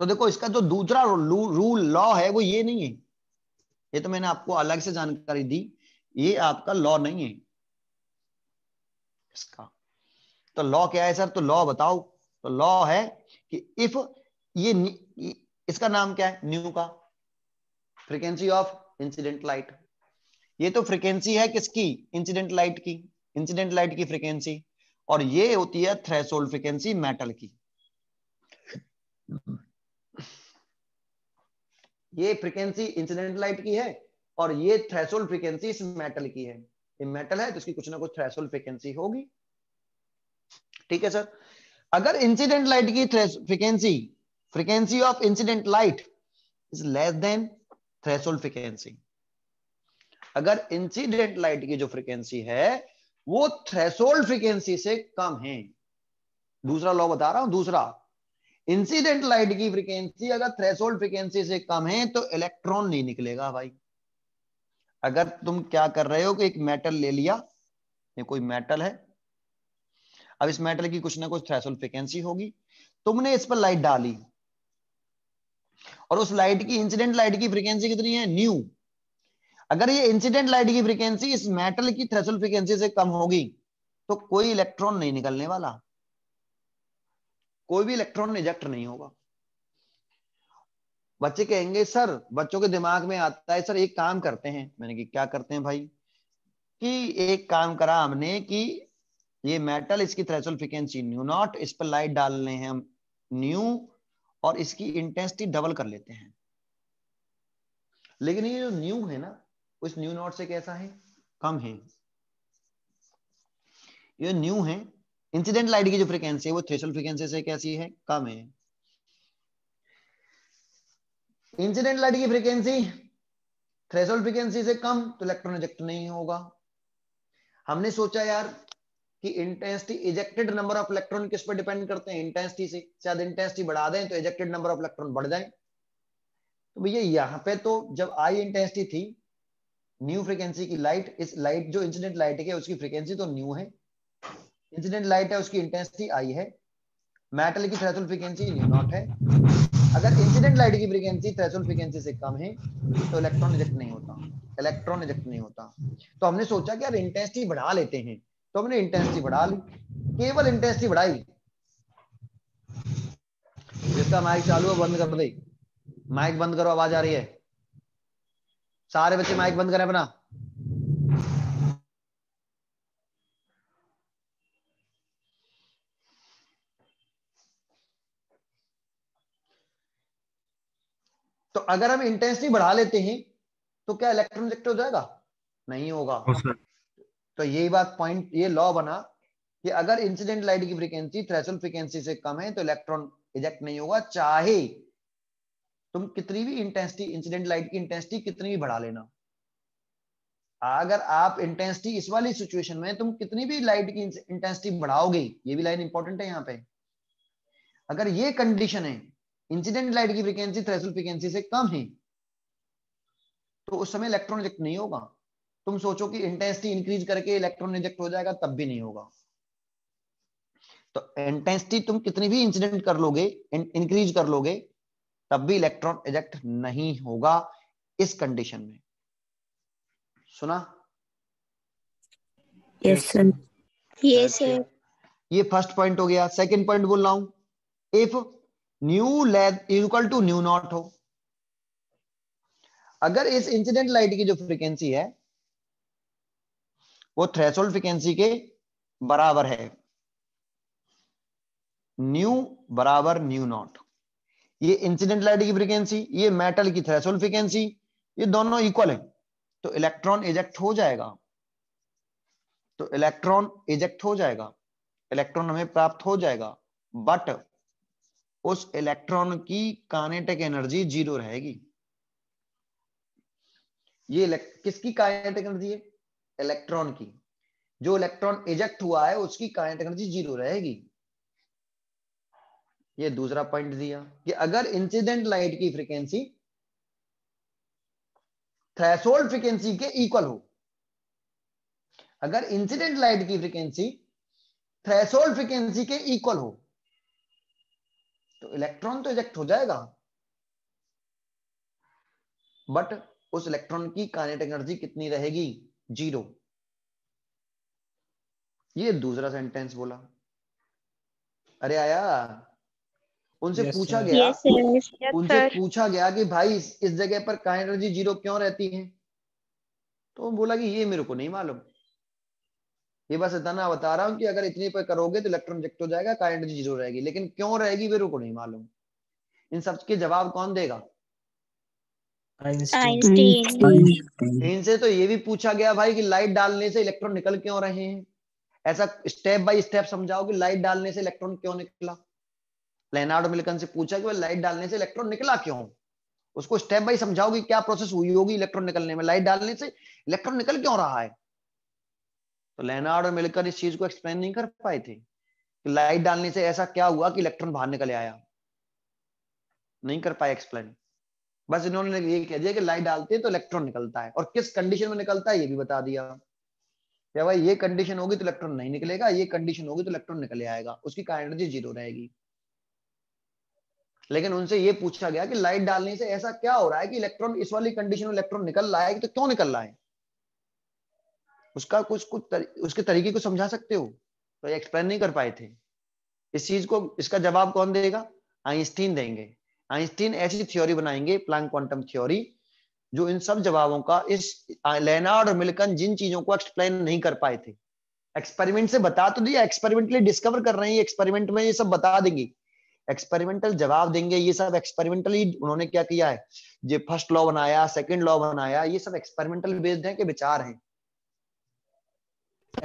तो देखो इसका जो दूसरा रूल लॉ है वो ये नहीं है, ये तो मैंने आपको अलग से जानकारी दी, ये आपका लॉ नहीं है इसका। तो लॉ क्या है सर, तो लॉ बताओ। तो लॉ है कि इफ ये इसका नाम क्या है, न्यू का, फ्रीक्वेंसी ऑफ इंसिडेंट लाइट। ये तो फ्रीक्वेंसी है किसकी, इंसिडेंट लाइट की, इंसिडेंट लाइट की फ्रीक्वेंसी, और ये होती है थ्रेशोल्ड फ्रीक्वेंसी मेटल की। ये फ्रीक्वेंसी इंसिडेंट लाइट की है और ये थ्रेशोल्ड फ्रीक्वेंसी इस मेटल की है। ये मेटल है तो इसकी कुछ ना कुछ थ्रेशोल्ड फ्रीक्वेंसी होगी, ठीक है सर। अगर इंसिडेंट लाइट की frequency, frequency of incident light is less than threshold frequency, अगर इंसिडेंट लाइट की जो फ्रीक्वेंसी है वो थ्रेशोल्ड फ्रीक्वेंसी से कम है, दूसरा लॉ बता रहा हूं, दूसरा, इंसिडेंट लाइट की फ्रीक्वेंसी अगर थ्रेशोल्ड फ्रीक्वेंसी से कम है तो इलेक्ट्रॉन नहीं निकलेगा भाई। अगर तुम क्या कर रहे हो कि एक मेटल ले लिया, ये कोई मेटल है, अब इस मेटल की कुछ ना कुछ थ्रेशोल्ड फ्रीक्वेंसी होगी, तुमने इस पर लाइट डाली और उस लाइट की, इंसिडेंट लाइट की फ्रीक्वेंसी कितनी है, न्यू। अगर ये इंसिडेंट लाइट की फ्रीक्वेंसी इस मेटल की थ्रेशोल्ड फ्रीक्वेंसी से कम होगी तो कोई इलेक्ट्रॉन नहीं निकलने वाला, कोई भी इलेक्ट्रॉन इजेक्ट नहीं होगा। बच्चे कहेंगे सर, बच्चों के दिमाग में आता है सर एक काम करते हैं, मैंने कि क्या करते हैं भाई, कि एक काम करा हमने कि ये मेटल, इसकी थ्रेशोल्ड फ्रीक्वेंसी न्यू नॉट, इस पर लाइट डालने हैं हम न्यू और इसकी इंटेंसिटी डबल कर लेते हैं। लेकिन ये जो न्यू है ना उस न्यू नॉट से कैसा है, कम है। ये न्यू है, इंसिडेंट लाइट की जो फ्रीक्वेंसी है वो थ्रेशोल्ड फ्रीक्वेंसी से कैसी है, कम है। इंसिडेंट लाइट की फ्रीक्वेंसी थ्रेशोल्ड फ्रीक्वेंसी से कम तो इलेक्ट्रॉन इजेक्ट नहीं होगा। हमने सोचा यार कि intensity, ejected number of electron किस पर डिपेंड करते हैं, इंटेंसिटी से, शायद इंटेंसिटी बढ़ा दें तो इजेक्टेड नंबर ऑफ इलेक्ट्रॉन बढ़ जाए। तो भैया यहाँ पे तो जब आई इंटेंसिटी थी, न्यू फ्रीक्वेंसी की लाइट, इस लाइट जो इंसिडेंट लाइट है उसकी फ्रीक्वेंसी तो न्यू है, इंसिडेंट लाइट है उसकी इंटेंसिटी आई है, मेटल की थ्रेशोल्ड फ्रीक्वेंसी न्यू नॉट है। अगर इंसिडेंट लाइट की फ्रीक्वेंसी थ्रेशोल्ड फ्रीक्वेंसी से कम है तो इलेक्ट्रॉन इजेक्ट नहीं होता, इलेक्ट्रॉन इजेक्ट नहीं होता। तो हमने सोचा कि यार इंटेंसिटी बढ़ा लेते हैं, तो हमने इंटेंसिटी बढ़ा ली, केवल इंटेंसिटी बढ़ाई। जिसका माइक चालू है बंद कर दे, माइक बंद करो, आवाज आ रही है, सारे बच्चे माइक बंद करें अपना। तो अगर हम इंटेंसिटी बढ़ा लेते हैं तो क्या इलेक्ट्रॉन इजेक्ट हो जाएगा, नहीं होगा। तो यही बात, पॉइंट, ये लॉ बना कि अगर इंसिडेंट लाइट की फ्रीक्वेंसी थ्रेशोल्ड फ्रीक्वेंसी से कम है तो इलेक्ट्रॉन इजेक्ट नहीं होगा, चाहे तुम कितनी भी इंटेंसिटी, इंसिडेंट लाइट की इंटेंसिटी कितनी भी बढ़ा लेना। अगर आप इंटेंसिटी, इस वाली सिचुएशन में तुम कितनी भी लाइट की इंटेंसिटी बढ़ाओगे, ये भी लाइन इंपॉर्टेंट है यहाँ पे, अगर ये कंडीशन है इंसिडेंट लाइट की फ्रीक्वेंसी थ्रेशोल्ड फ्रीक्वेंसी से कम है तो उस समय इलेक्ट्रॉन इजेक्ट नहीं होगा। तुम सोचो कि इंटेंसिटी इंक्रीज करके इलेक्ट्रॉन इजेक्ट हो जाएगा, तब भी नहीं होगा। तो इंटेंसिटी तुम कितनी भी इंसिडेंट कर लोगे, इंक्रीज कर लोगे, तब भी इलेक्ट्रॉन इजेक्ट नहीं होगा इस कंडीशन में। सुना? Yes sir. ये सर। ये फर्स्ट पॉइंट हो गया। सेकंड पॉइंट बोल रहा हूं, if nu less equal to nu not हो, अगर इस इंसिडेंट लाइट की जो फ्रीक्वेंसी है वो थ्रेशोल्ड फ्रीक्वेंसी के बराबर है, न्यू बराबर न्यू नॉट, ये इंसिडेंट लाइट की फ्रीक्वेंसी, ये मेटल की थ्रेशोल्ड फ्रीक्वेंसी, ये दोनों इक्वल है, तो इलेक्ट्रॉन इजेक्ट हो जाएगा, तो इलेक्ट्रॉन इजेक्ट हो जाएगा, इलेक्ट्रॉन हमें प्राप्त हो जाएगा, बट उस इलेक्ट्रॉन की काइनेटिक एनर्जी जीरो रहेगी। ये किसकी काइनेटिक एनर्जी है, इलेक्ट्रॉन की। जो इलेक्ट्रॉन इजेक्ट हुआ है उसकी काइनेटिक एनर्जी जीरो रहेगी। ये दूसरा पॉइंट दिया कि अगर इंसिडेंट लाइट की फ्रीक्वेंसी थ्रेशोल्ड फ्रीक्वेंसी के इक्वल हो, अगर इंसिडेंट लाइट की फ्रीक्वेंसी थ्रेशोल्ड फ्रीक्वेंसी के इक्वल हो तो इलेक्ट्रॉन तो इजेक्ट हो जाएगा, बट उस इलेक्ट्रॉन की काइनेटिक एनर्जी कितनी रहेगी? 0। ये दूसरा सेंटेंस बोला। अरे आया, उनसे Yes, पूछा sir. गया, यस सर। उनसे पूछा गया कि भाई इस जगह पर काइनेटिक एनर्जी 0 क्यों रहती है? तो बोला कि ये मेरे को नहीं मालूम, ये बस इतना बता रहा हूं कि अगर इतनी पर करोगे तो इलेक्ट्रॉन रिजेक्ट हो जाएगा, काइनेटिक एनर्जी 0 रहेगी, लेकिन क्यों रहेगी मेरे को नहीं मालूम। इन सब के जवाब कौन देगा? Einstein. आइंस्टीन। इनसे तो ये भी पूछा गया भाई कि लाइट डालने से इलेक्ट्रॉन निकल क्यों रहे हैं, ऐसा स्टेप बाय स्टेप समझाओ कि लाइट डालने से इलेक्ट्रॉन क्यों निकला। लेनार्डो मिल्टन से पूछा कि लाइट डालने से इलेक्ट्रॉन निकला क्यों, उसको स्टेप बाय समझाओ कि क्या प्रोसेस हुई होगी इलेक्ट्रॉन निकलने में, लाइट डालने से इलेक्ट्रॉन निकल क्यों रहा है। तो लेनार्डो मिलकर इस चीज को एक्सप्लेन नहीं कर पाए थे कि लाइट डालने से ऐसा क्या हुआ कि इलेक्ट्रॉन बाहर निकल आया, नहीं कर पाए एक्सप्लेन। बस इन्होंने ये कह दिया कि लाइट डालते हैं तो इलेक्ट्रॉन निकलता है, और किस कंडीशन में निकलता है ये भी बता दिया। क्या भाई ये कंडीशन होगी तो इलेक्ट्रॉन नहीं निकलेगा, ये कंडीशन होगी तो इलेक्ट्रॉन निकल आएगा, उसकी काइनेटिक एनर्जी 0 रहेगी। लेकिन उनसे ये पूछा गया कि लाइट डालने से ऐसा क्या हो रहा है कि इलेक्ट्रॉन इस वाली कंडीशन में इलेक्ट्रॉन निकल रहा है, तो क्यों निकल रहा है, उसका कुछ उसके तरीके को समझा सकते हो? तो ये एक्सप्लेन नहीं कर पाए थे इस चीज को। इसका जवाब कौन देगा? आइंस्टीन देंगे। आइंस्टीन ऐसी थ्योरी बनाएंगे, प्लैंक क्वांटम थ्योरी, जो इन सब जवाबों का, इस लेनार्ड और मिल्टन जिन चीजों को एक्सप्लेन नहीं कर पाए थे, एक्सपेरिमेंट से बता तो दिया, एक्सपेरिमेंटली डिस्कवर कर रहे हैं, एक्सपेरिमेंट में ये सब बता देंगे, एक्सपेरिमेंटल जवाब देंगे। ये सब एक्सपेरिमेंटली उन्होंने क्या किया है, जो फर्स्ट लॉ बनाया, सेकंड लॉ बनाया, ये सब एक्सपेरिमेंटल बेस्ड है कि विचार हैं?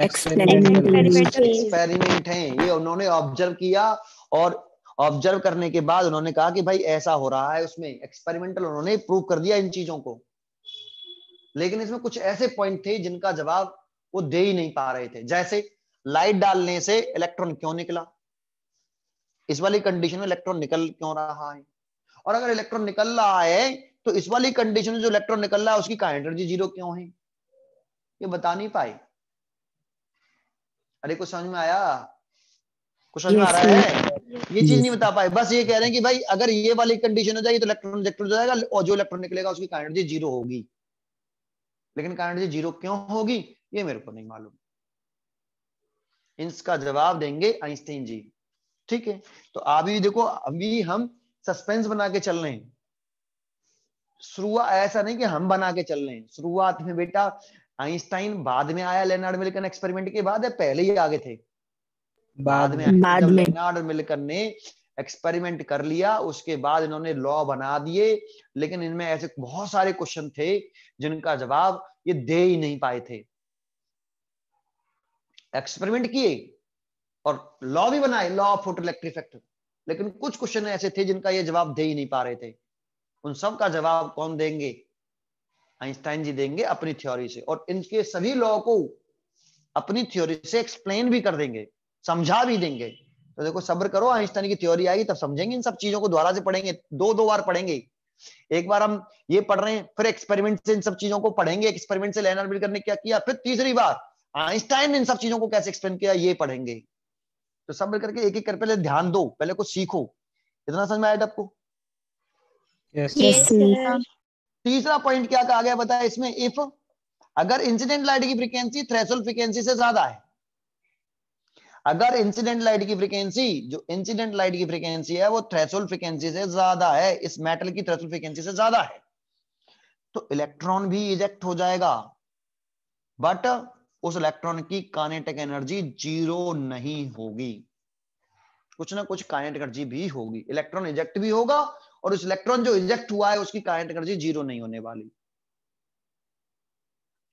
एक्सपेरिमेंट हैं, ये उन्होंने ऑब्जर्व किया, और ऑब्जर्व करने के बाद उन्होंने कहा कि भाई ऐसा हो रहा है, उसमें एक्सपेरिमेंटल उन्होंने प्रूव कर दिया इन चीजों को। लेकिन इसमें कुछ ऐसे पॉइंट थे जिनका जवाब वो दे ही नहीं पा रहे थे, जैसे लाइट डालने से इलेक्ट्रॉन क्यों निकला, इस वाली कंडीशन में इलेक्ट्रॉन निकल क्यों रहा है, और अगर इलेक्ट्रॉन निकल रहा है तो इस वाली कंडीशन में जो इलेक्ट्रॉन निकल रहा है उसकी काइनेटिक एनर्जी 0 क्यों है, ये बता नहीं पाए। अरे कुछ समझ में आया? कुछ समझ में आ रहा है? ये चीज नहीं बता पाए, बस ये कह रहे हैं कि भाई अगर ये वाली कंडीशन हो जाएगी तो इलेक्ट्रॉन रिजेक्ट हो जाएगा, और जो इलेक्ट्रॉन निकलेगा उसकी काइनेटिक एनर्जी 0 होगी। लेकिन काइनेटिक एनर्जी 0 क्यों होगी ये मेरे को नहीं मालूम। इसका जवाब देंगे आइंस्टीन जी। ठीक है, तो अभी देखो, अभी हम सस्पेंस बना के चल रहे हैं। शुरुआत ऐसा नहीं कि हम बना के चल रहे हैं, शुरुआत में बेटा आइंस्टाइन बाद में आया, लेनार्ड मिल्टन एक्सपेरिमेंट के बाद, है पहले ही आगे थे? बाद में। जब लेनार्ड और मिल्टन ने एक्सपेरिमेंट कर लिया उसके बाद इन्होंने लॉ बना दिए, लेकिन इनमें ऐसे बहुत सारे क्वेश्चन थे जिनका जवाब ये दे ही नहीं पाए थे। एक्सपेरिमेंट किए और लॉ भी बनाए, लॉ ऑफ फोटोइलेक्ट्रिक इफेक्ट, लेकिन कुछ क्वेश्चन ऐसे थे जिनका ये जवाब दे ही नहीं पा रहे थे। उन सब का जवाब कौन देंगे? आइंस्टाइन जी देंगे अपनी थ्योरी से, और इनके सभी लॉ को अपनी थ्योरी से एक्सप्लेन भी कर देंगे, समझा भी देंगे। तो देखो सब्र करो, आइंस्टाइन की थ्योरी आएगी तब समझेंगे। इन सब चीजों को दोबारा से पढ़ेंगे, दो बार पढ़ेंगे। एक बार हम ये पढ़ रहे हैं, फिर एक्सपेरिमेंट से इन सब चीजों को पढ़ेंगे, एक्सपेरिमेंट से लेनार्ड मिल्टन ने क्या किया, फिर तीसरी बार आइंस्टाइन ने इन सब चीजों को कैसे एक्सप्लेन किया ये पढ़ेंगे। तो सब्र करके एक एक कर पहले ध्यान दो, पहले कुछ सीखो। इतना समझ में आया आपको? Yes, yes sir. सर। तीसरा पॉइंट क्या कहा गया बताया इसमें? इफ अगर इंसिडेंट लाइट की फ्रीक्वेंसी थ्रेशोल्ड फ्रीक्वेंसी से ज्यादा है, अगर इंसिडेंट लाइट की फ्रीक्वेंसी, जो इंसिडेंट लाइट की फ्रीक्वेंसी है वो थ्रेशोल्ड फ्रीक्वेंसी से ज्यादा है, इस मेटल की थ्रेशोल्ड फ्रीक्वेंसी से ज्यादा है, तो इलेक्ट्रॉन भी इजेक्ट हो जाएगा, बट उस इलेक्ट्रॉन की काइनेटिक एनर्जी 0 नहीं होगी, कुछ ना कुछ काइनेटिक एनर्जी भी होगी, इलेक्ट्रॉन इजेक्ट भी होगा, और उस इलेक्ट्रॉन जो इजेक्ट हुआ है उसकी काइनेटिक एनर्जी 0 नहीं होने वाली।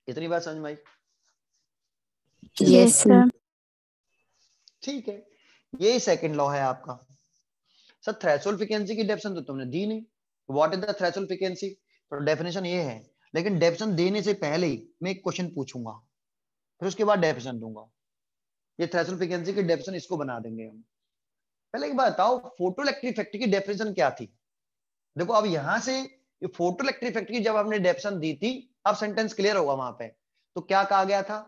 इतनी बात समझ में आई? Yes, sir. ठीक है, यही सेकंड लॉ है आपका। सर थ्रेशोल्ड फ्रीक्वेंसी की डेफिनेशन तो तुमने दी नहीं, what is the threshold frequency? तो डेफिनेशन ये है, लेकिन डेफिनेशन देने से पहले मैं एक क्वेश्चन पूछूंगा, फिर उसके बाद डेफिनेशन दूंगा। ये थ्रेशोल्ड फ्रीक्वेंसी की डेफिनेशन इसको बना देंगे हम। पहले एक बात बताओ, फोटोइलेक्ट्रिक इफेक्ट की डेफिनेशन क्या थी? देखो अब यहां से ये फोटोइलेक्ट्रिक इफेक्ट की जब हमने डेफिनेशन दी थी, अब सेंटेंस क्लियर होगा वहां पे। तो क्या कहा गया था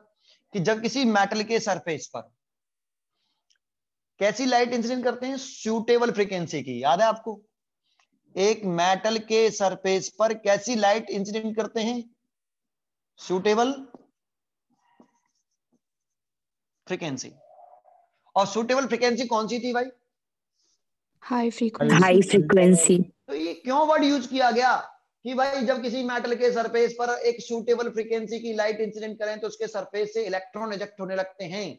कि जब किसी मेटल के सरफेस पर कैसी लाइट इंसिडेंट करते हैं, सूटेबल फ्रीक्वेंसी की। याद है आपको, एक मेटल के सरफेस पर कैसी लाइट इंसिडेंट करते हैं, सूटेबल फ्रीक्वेंसी। और सूटेबल फ्रीक्वेंसी कौन सी थी भाई, हाई फ्रीक्वेंसी। High frequency. तो ये क्यों वर्ड यूज किया गया कि भाई जब किसी मेटल के सरफेस पर एक सूटेबल फ्रीक्वेंसी की लाइट इंसिडेंट करें तो उसके सरफेस से इलेक्ट्रॉन इजेक्ट होने लगते हैं,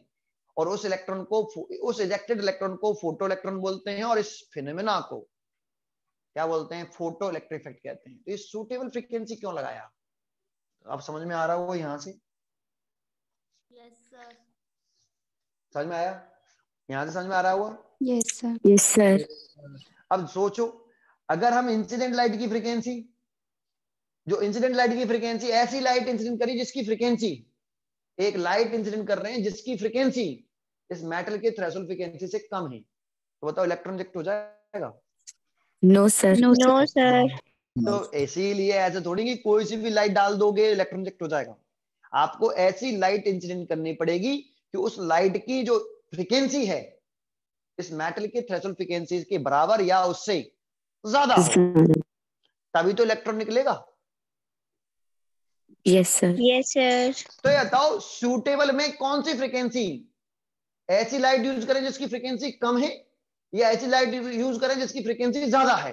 और उस इलेक्ट्रॉन को, उस इजेक्टेड इलेक्ट्रॉन को फोटो इलेक्ट्रॉन बोलते हैं, और इस फिनोमेना को क्या बोलते हैं, फोटो इलेक्ट्रिक इफेक्ट कहते हैं। तो ये सूटेबल फ्रीक्वेंसी क्यों लगाया, आप समझ में आ रहा होगा यहां से? समझ में आया, यहां से समझ में आ रहा होगा? Yes sir. Yes sir. अब सोचो, अगर हम इंसिडेंट लाइट की फ्रीक्वेंसी, जो इंसिडेंट लाइट की फ्रीक्वेंसी, ऐसी लाइट इंसिडेंट करी जिसकी फ्रीक्वेंसी, एक लाइट इंसिडेंट कर रहे हैं जिसकी फ्रीक्वेंसी इस मेटल के थ्रेशोल्ड फ्रीक्वेंसी से कम है, तो बताओ इलेक्ट्रॉन रिजेक्ट हो जाएगा? No sir. No sir. तो इसीलिए ऐसे थोड़ी कि कोई सी भी लाइट डाल दोगे इलेक्ट्रॉन रिजेक्ट हो जाएगा। आपको ऐसी लाइट इंसिडेंट करनी पड़ेगी कि उस लाइट की जो फ्रीक्वेंसी है इस मेटल के थ्रेशोल्ड फ्रीक्वेंसी के बराबर या उससे ज्यादा हो, तभी तो इलेक्ट्रॉन निकलेगा। Yes sir. Yes sir. तो ये बताओ सूटेबल में कौन सी फ्रीक्वेंसी, ऐसी लाइट यूज करें जिसकी फ्रीक्वेंसी कम है, या ऐसी लाइट यूज करें जिसकी फ्रीक्वेंसी ज्यादा है?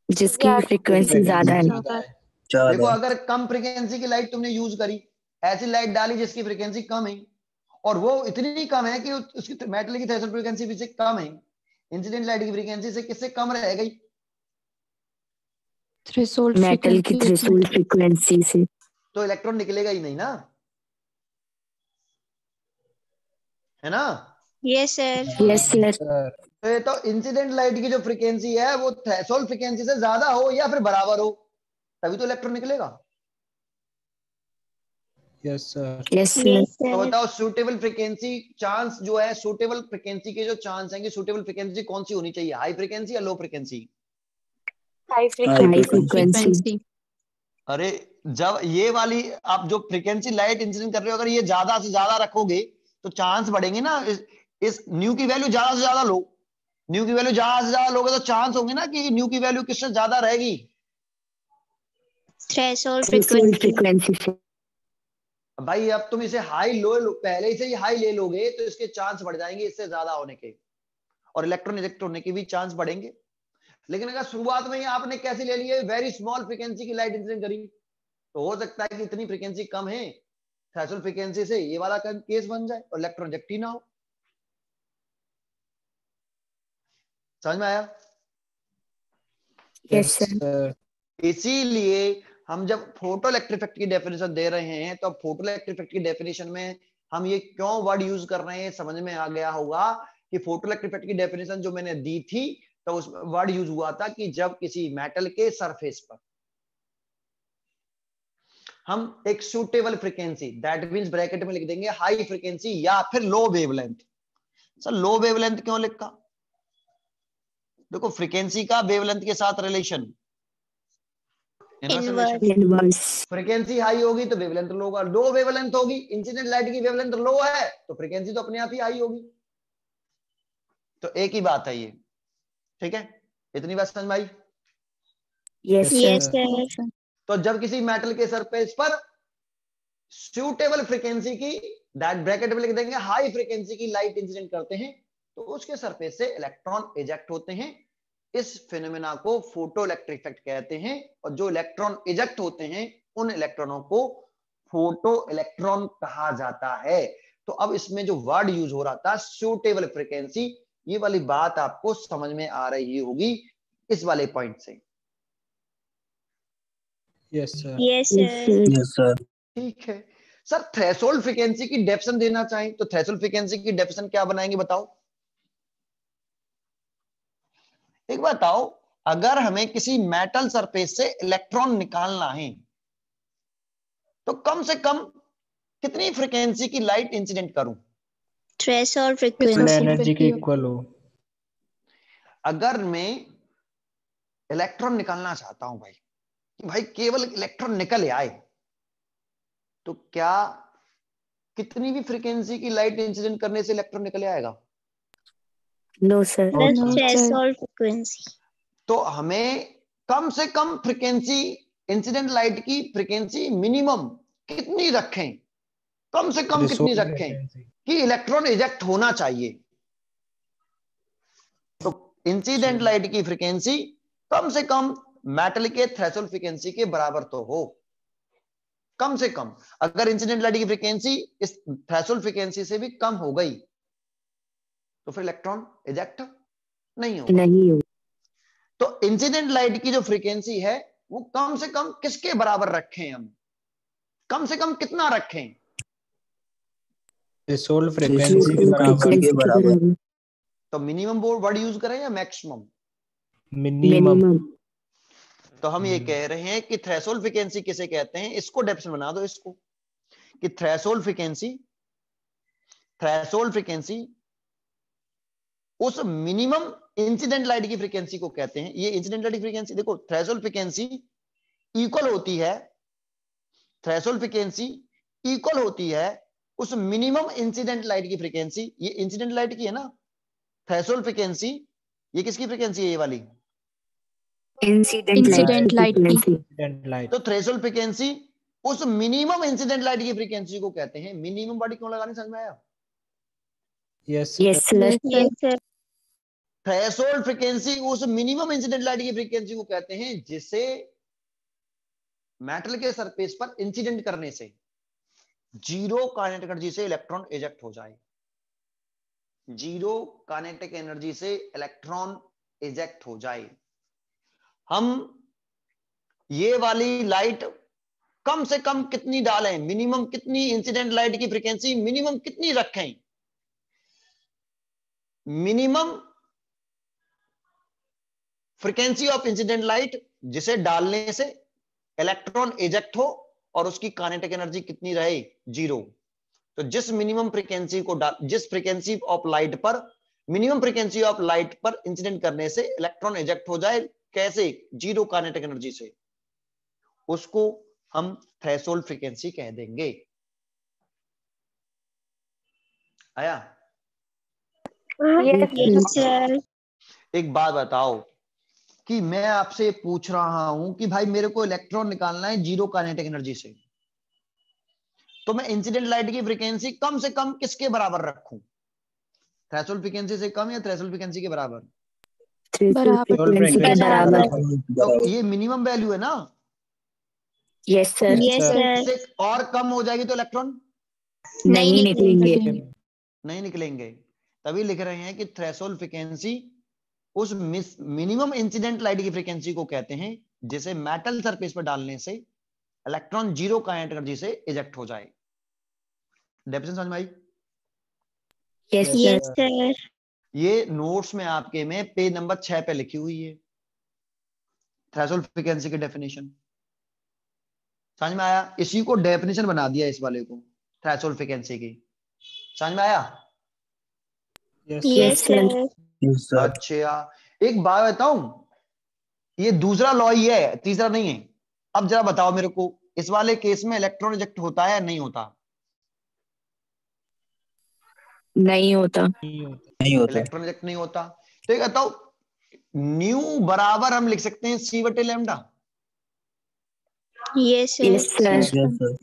जिसकी फ्रीक्वेंसी ज्यादा है। देखो, अगर कम फ्रीक्वेंसी की लाइट तुमने यूज करी, ऐसी लाइट डाली जिसकी फ्रीक्वेंसी कम है, और वो इतनी कम है कि उसकी मेटल की थ्रेशोल्ड फ्रीक्वेंसी भी से कम है, इंसिडेंट लाइट की फ्रीक्वेंसी से किससे कम रह गई? थ्रेशोल्ड मेटल की थ्रेशोल्ड फ्रीक्वेंसी से। तो इलेक्ट्रॉन निकलेगा ही नहीं ना, है ना? Yes sir. Yes sir. तो इंसिडेंट लाइट की जो फ्रीक्वेंसी है वो थ्रेशोल्ड फ्रीक्वेंसी से ज्यादा हो या फिर बराबर हो, तभी तो इलेक्ट्रॉन निकलेगा। Yes sir. Yes yes sir. तो सर। बताओ सूटेबल फ्रीक्वेंसी चांस जो है, सूटेबल फ्रीक्वेंसी के जो चांस हैं कि सूटेबल फ्रीक्वेंसी कौन सी होनी चाहिए, हाई फ्रीक्वेंसी या लो फ्रीक्वेंसी? High frequency. अरे जब ये वाली आप जो फ्रीक्वेंसी लाइट इंसिडेंट कर रहे हो, अगर ये ज्यादा से ज्यादा रखोगे तो चांस बढ़ेंगे ना, इस न्यू की वैल्यू ज्यादा से ज्यादा लो, न्यू की वैल्यू ज्यादा से ज्यादा लोगे तो चांस होंगे ना कि न्यू की वैल्यू किससे ज्यादा रहेगी, थ्रेशोल्ड थ्रेशोल्ड फ्रीक्वेंसी। फ्रीक्वेंसी से। भाई अब तुम इसे हाई लो, पहले से ही हाई ले लोगे तो इसके चांस बढ़ जाएंगे इससे ज्यादा होने के, और इलेक्ट्रॉन रिजेक्ट होने के भी चांस बढ़ेंगे। लेकिन अगर शुरुआत में ही आपने कैसे ले लिए, वेरी स्मॉल फ्रीक्वेंसी की लाइट इंसिडेंट करी, तो हो सकता है कि इतनी फ्रीक्वेंसी कम है थ्रेशोल्ड फ्रीक्वेंसी से, ये वाला केस बन जाए और इलेक्ट्रॉन रिजेक्ट ही ना हो। समझ में आया? Yes sir. इसीलिए हम जब फोटो इलेक्ट्रिक इफेक्ट की डेफिनेशन दे रहे हैं, तो फोटो इलेक्ट्रिक इफेक्ट की डेफिनेशन में हम ये क्यों वर्ड यूज कर रहे हैं, समझ में आ गया होगा कि फोटो इलेक्ट्रिक इफेक्ट की डेफिनेशन जो मैंने दी थी, तो उस वर्ड यूज हुआ था कि जब किसी मेटल के सरफेस पर हम एक suitable frequency, that means bracket में लिख देंगे हाई फ्रीक्वेंसी या फिर लो वेवलेंथ। सर लो वेवलेंथ क्यों लिखा? देखो फ्रीक्वेंसी का वेवलेंथ के साथ रिलेशन, इनवर्स। फ्रीक्वेंसी हाई होगी तो वेवलेंथ लो होगा, लो वेवलेंथ होगी, इंसिडेंट लाइट की वेवलेंथ लो है तो फ्रीक्वेंसी तो अपने आप ही हाई होगी। तो एक ही बात है ये, ठीक है? इतनी बात समझ में आई? Yes yes sir. सर। तो जब किसी मेटल के सरफेस पर सूटेबल फ्रीक्वेंसी की, दैट ब्रैकेट में लिख देंगे हाई फ्रीक्वेंसी की लाइट इंसिडेंट करते हैं, तो उसके सरफेस से इलेक्ट्रॉन इजेक्ट होते हैं। इस फिनोमेना को फोटो इलेक्ट्रिक इफेक्ट कहते हैं, और जो इलेक्ट्रॉन इजेक्ट होते हैं उन इलेक्ट्रॉनों को फोटो इलेक्ट्रॉन कहा जाता है। तो अब इसमें जो वर्ड यूज हो रहा था सूटेबल फ्रीक्वेंसी, ये वाली बात आपको समझ में आ रही होगी इस वाले पॉइंट से। Yes sir. Yes sir. Yes sir. ठीक है सर, थ्रेशोल्ड फ्रीक्वेंसी की डेफिनेशन देना चाहें तो थ्रेशोल्ड फ्रीक्वेंसी की डेफिनेशन क्या बनाएंगे बताओ? एक बताओ, अगर हमें किसी मेटल सरफेस से इलेक्ट्रॉन निकालना है तो कम से कम कितनी फ्रीक्वेंसी की लाइट इंसिडेंट करूं? Threshold full frequency. एनर्जी के इक्वल हो। अगर मैं इलेक्ट्रॉन निकालना चाहता हूं भाई, कि भाई केवल इलेक्ट्रॉन निकल आए, तो क्या कितनी भी फ्रीक्वेंसी की लाइट इंसिडेंट करने से इलेक्ट्रॉन निकल आएगा? No, sir. The No, sir. threshold frequency. तो हमें कम से कम फ्रीक्वेंसी, इंसिडेंट लाइट की फ्रीक्वेंसी मिनिमम कितनी रखें, कम से कम कितनी रखें कि इलेक्ट्रॉन इजेक्ट होना चाहिए? तो इंसिडेंट लाइट की फ्रीक्वेंसी कम से कम मेटल के थ्रेशोल्ड फ्रीक्वेंसी के बराबर तो हो, कम से कम। अगर इंसिडेंट लाइट की फ्रीक्वेंसी इस थ्रेशोल्ड फ्रीक्वेंसी से भी कम हो गई तो फिर इलेक्ट्रॉन इजेक्ट नहीं होगा। नहीं हो। तो इंसिडेंट लाइट की जो फ्रीक्वेंसी है वो कम से कम किसके बराबर रखें हम, कम से कम कितना रखें? थ्रेशोल्ड थ्रेशोल्ड फ्रीक्वेंसी के फ्रीक्वेंसी के बराबर। तो मिनिमम वर्ड यूज करें या मैक्सिमम? मिनिमम। मिनिमम। तो हम ये कह रहे हैं कि थ्रेशोल्ड फ्रीक्वेंसी किसे कहते हैं, इसको डेफिनेशन बना दो इसको, कि थ्रेशोल्ड फ्रीक्वेंसी उस मिनिमम इंसिडेंट लाइट की फ्रीक्वेंसी को कहते हैं। ये इंसिडेंट लाइट की फ्रीक्वेंसी देखो, थ्रेशोल्ड फ्रीक्वेंसी इक्वल होती है, थ्रेशोल्ड फ्रीक्वेंसी इक्वल होती है उस मिनिमम इंसिडेंट लाइट की फ्रीक्वेंसी। ये इंसिडेंट लाइट की है ना थ्रेशोल्ड फ्रीक्वेंसी, ये किसकी फ्रीक्वेंसी है ये वाली? Incident light की। Incident light. तो थ्रेशोल्ड फ्रीक्वेंसी उस मिनिमम इंसिडेंट लाइट की फ्रीक्वेंसी को कहते हैं। मिनिमम वर्ड क्यों लगानी, समझ में आया? Yes Yes, sir. sir. Yes, sir. Threshold frequency उस मिनिमम इंसिडेंट लाइट की फ्रीक्वेंसी को कहते हैं जिसे मेटल के सरफेस पर इंसिडेंट करने से जीरो काइनेटिक एनर्जी से इलेक्ट्रॉन इजेक्ट हो जाए, जीरो काइनेटिक एनर्जी से इलेक्ट्रॉन इजेक्ट हो जाए। हम ये वाली लाइट कम से कम कितनी डालें, मिनिमम कितनी इंसिडेंट लाइट की फ्रीक्वेंसी मिनिमम कितनी रखें? Minimum frequency of incident light जिसे डालने से इलेक्ट्रॉन इजेक्ट हो और उसकी काइनेटिक एनर्जी कितनी रहे, जीरो। तो जिस मिनिमम फ्रीक्वेंसी को जिस फ्रीक्वेंसी ऑफ लाइट पर, मिनिमम फ्रीक्वेंसी ऑफ लाइट पर इंसिडेंट करने से इलेक्ट्रॉन इजेक्ट हो जाए, कैसे? जीरो काइनेटिक एनर्जी से, उसको हम थ्रेशोल्ड फ्रीक्वेंसी कह देंगे। आया? Yes, sir. एक बात बताओ कि मैं आपसे पूछ रहा हूं कि भाई मेरे को इलेक्ट्रॉन निकालना है जीरो काइनेटिक एनर्जी से, तो मैं इंसिडेंट लाइट की फ्रीक्वेंसी कम से कम किसके बराबर रखूं? थ्रेशोल्ड फ्रीक्वेंसी से कम या थ्रेशोल्ड फ्रीक्वेंसी के बराबर? बराबर। फ्रीक्वेंसी के बराबर। तो ये मिनिमम वैल्यू है ना? Yes sir. Yes, sir. इससे और कम हो जाएगी तो इलेक्ट्रॉन नहीं निकलेंगे। नहीं निकलेंगे। तभी लिख रहे हैं कि थ्रेशोल्ड फ्रीक्वेंसी उस मिनिमम इंसिडेंट लाइट की फ्रीक्वेंसी को कहते हैं जिसे मेटल सरफेस पर डालने से इलेक्ट्रॉन जीरो काइनेटिक एनर्जी से इजेक्ट हो जाए। डेफिनेशन समझ में आई? Yes Yes, sir. sir. ये नोट्स में आपके में पेज नंबर 6 पे लिखी हुई है थ्रेशोल्ड फ्रीक्वेंसी की डेफिनेशन। समझ में आया? इसी को डेफिनेशन बना दिया इस वाले को, थ्रेशोल्ड फ्रीक्वेंसी की। समझ में आया? Yes, sir. अच्छा, एक बात बताऊं, ये दूसरा लॉ ही है, तीसरा नहीं है। अब जरा बताओ मेरे को, इस वाले केस में इलेक्ट्रॉन इजेक्ट होता है या नहीं होता? नहीं होता। इलेक्ट्रॉन इजेक्ट नहीं होता। तो ये बताओ, न्यू बराबर हम लिख सकते हैं सी बटे lambda. Yes, sir. Yes sir.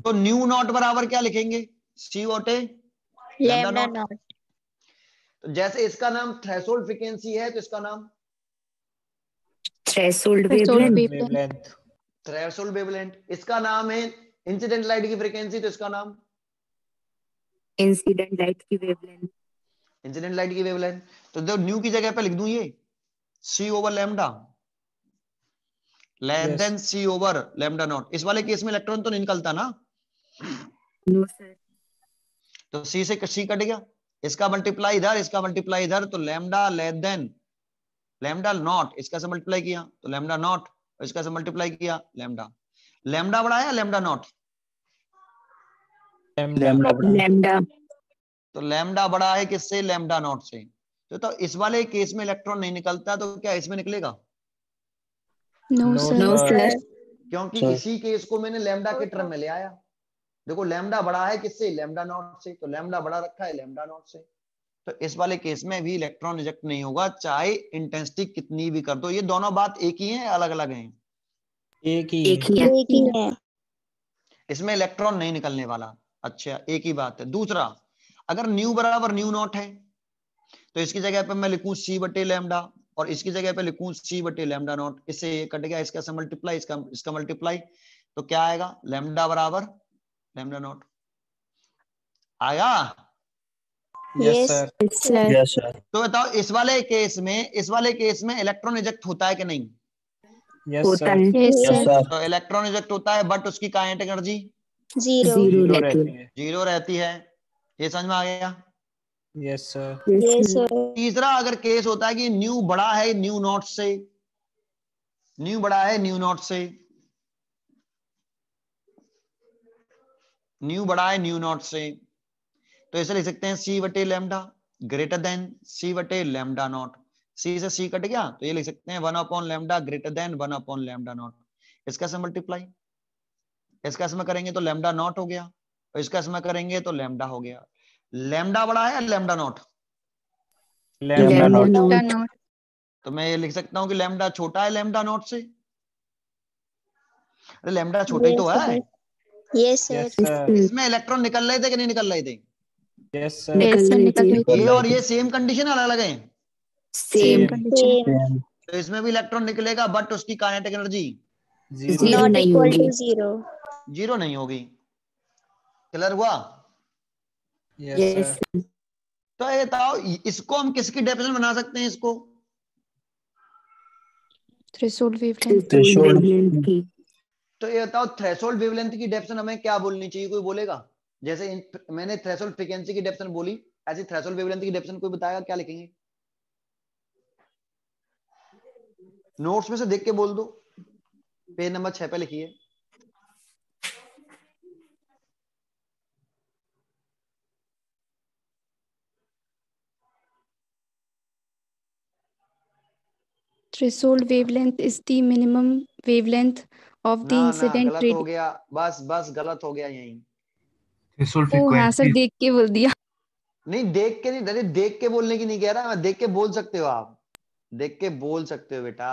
तो न्यू नॉट बराबर क्या लिखेंगे? सी बटे लैम्डा Lambda नॉट। naught. तो जैसे इसका नाम थ्रेशोल्ड फ्रीक्वेंसी है तो इसका नाम threshold Threshold wavelength. wavelength. Threshold wavelength. इसका नाम है इंसिडेंट लाइट की फ्रीक्वेंसी, तो इसका नाम इंसिडेंट लाइट की वेवलेंथ। इंसिडेंट लाइट की वेवलेंथ। तो जो न्यू की जगह पे लिख दूं ये C over lambda less than C over lambda naught. इस वाले केस में इलेक्ट्रॉन तो नहीं निकलता ना, नो सर। तो सी से सी कट गया, इसका मल्टीप्लाई इधर, इसका मल्टीप्लाई इधर, तो lambda less then lambda naught, इसका से मल्टीप्लाई किया तो लैम्डा नॉट, और इसका से मल्टीप्लाई किया लैम्डा। लैम्डा बड़ा है लैम्डा नॉट? लैम्डा। तो लैम्डा बड़ा है किससे? लैम्डा नॉट से। तो इस वाले केस में इलेक्ट्रॉन नहीं निकलता, तो क्या इसमें निकलेगा? No, no sir. सर। क्योंकि इसी केस को मैंने लैम्डा के टर्म में ले आया। देखो लैम्डा बड़ा है किससे, लैम्डा नॉट से, तो लैम्डा बड़ा रखा है लैम्डा नॉट से, तो इस वाले केस में भी इलेक्ट्रॉन रिजेक्ट नहीं होगा, चाहे इंटेंसिटी कितनी भी कर दो। ये दोनों बात एक ही है, अलग अलग हैं? एक ही एक है। ही है। एक ही है। इसमें इलेक्ट्रॉन नहीं निकलने वाला। अच्छा, एक ही बात है। दूसरा, अगर न्यू बराबर न्यू नॉट है तो इसकी जगह पे मैं लिखूं सी बटे लैम्डा, और इसकी जगह पे लिखूं सी बटे लैम्डा नॉट, इससे ये कट गया, इसका मल्टीप्लाई, इसका मल्टीप्लाई, तो क्या आएगा, लैम्डा बराबर लैम्डा नॉट आएगा। Yes Yes, sir. sir. Yes sir. तो बताओ इस वाले केस में इलेक्ट्रॉन रिजेक्ट होता है कि नहीं? यस होता सर। है। Yes Yes. सर। तो इलेक्ट्रॉन रिजेक्ट होता है, बट उसकी kinetic energy Zero. Zero zero रहती रहती है। है। जीरो रहती है। ये समझ में आ गया। Yes sir. Yes, yes sir. तीसरा अगर केस होता है कि न्यू बड़ा है न्यू नॉट से, न्यू बड़ा है न्यू नॉट से, न्यू बड़ा है न्यू नॉट से, तो इसे लिख सकते हैं सी बटे लैम्डा ग्रेटर देन सी बटे लैम्डा नॉट। सी से सी कट गया, तो ये लिख सकते हैं 1/लैम्डा ग्रेटर देन 1/लैम्डा नॉट। इसका से मल्टीप्लाई, इसका इसमें करेंगे तो लैम्डा नॉट हो गया, और इसका इसमें करेंगे तो लैम्डा हो गया। लैम्डा बड़ा है या lambda naught? Lambda lambda naught. Lambda naught. Not. तो मैं ये लिख सकता हूं कि लैम्डा छोटा है लैम्डा नॉट से। अरे लैम्डा छोटा ही तो Yes, है। sir. Yes, sir. Yes sir. इसमें इलेक्ट्रॉन निकल रहे थे कि नहीं निकल रहे थे? Yes sir. निकल यस सर, रही निकल थी। रही ये और ये सेम कंडीशन अलग अलग है। सेम। Same condition. Same. तो इसमें भी इलेक्ट्रॉन निकलेगा, बट उसकी kinetic energy zero. Zero Not नहीं equal होगी। to zero. जीरो नहीं होगी। क्लियर हुआ? Yes yes. सर। तो ये बताओ इसको हम किसकी डेफिनेशन बना सकते हैं इसको? Threshold wavelength. थ्रेशोल्ड वेवलेंथ की। तो ये बताओ थ्रेशोल्ड वेवलेंथ की डेफिनेशन हमें क्या बोलनी चाहिए, कोई बोलेगा? जैसे मैंने थ्रेशोल्ड फ्रीक्वेंसी की डेफिनेशन बोली, ऐसी थ्रेशोल्ड वेवलेंथ की डेफिनेशन कोई बताएगा, क्या लिखेंगे? नोट्स में से देख के बोल दो, पेज नंबर 6 पे लिखिए। Threshold wavelength is the minimum wavelength of the ना ना incident गलत हो गया, बस बस गलत हो गया यही। थ्रेशोल्ड ओ हाँ सर, फ्रीक्वेंसी। देख के बोल दिया। नहीं देख के नहीं, अरे देख के बोलने की नहीं कह रहा मैं, देख के बोल सकते हो आप, देख के बोल सकते हो बेटा,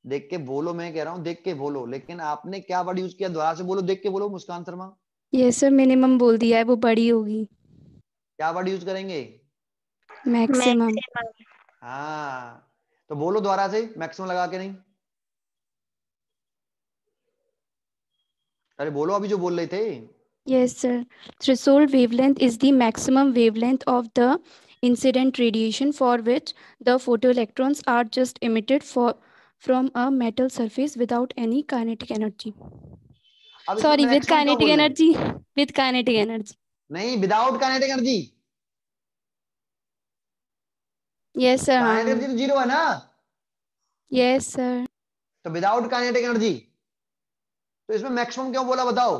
देख के बोलो, मैं कह रहा हूँ देख के बोलो, लेकिन आपने क्या वर्ड यूज किया, दोबारा से बोलो, देख के बोलो मुस्कान शर्मा। यस सर, मिनिमम बोल दिया है, वो बड़ी होगी। क्या वर्ड यूज करेंगे? मैक्सिमम। Maximum. हाँ, तो बोलो दोबारा से, मैक्सिमम लगा के नहीं, अरे बोलो अभी जो बोल रहे थे। Yes sir, threshold wavelength is the maximum wavelength of the incident radiation for which the photoelectrons are just emitted from a metal surface without any kinetic energy. अब इसमें Sorry, with मैक्सिमम क्यों kinetic बोल रहे हैं? energy. With kinetic energy. नहीं, without kinetic energy. Yes sir. Kinetic हाँ. Energy तो zero है ना, Yes sir. तो विदाउट काइनेटिक एनर्जी, तो इसमें मैक्सिमम क्यों बोला बताओ?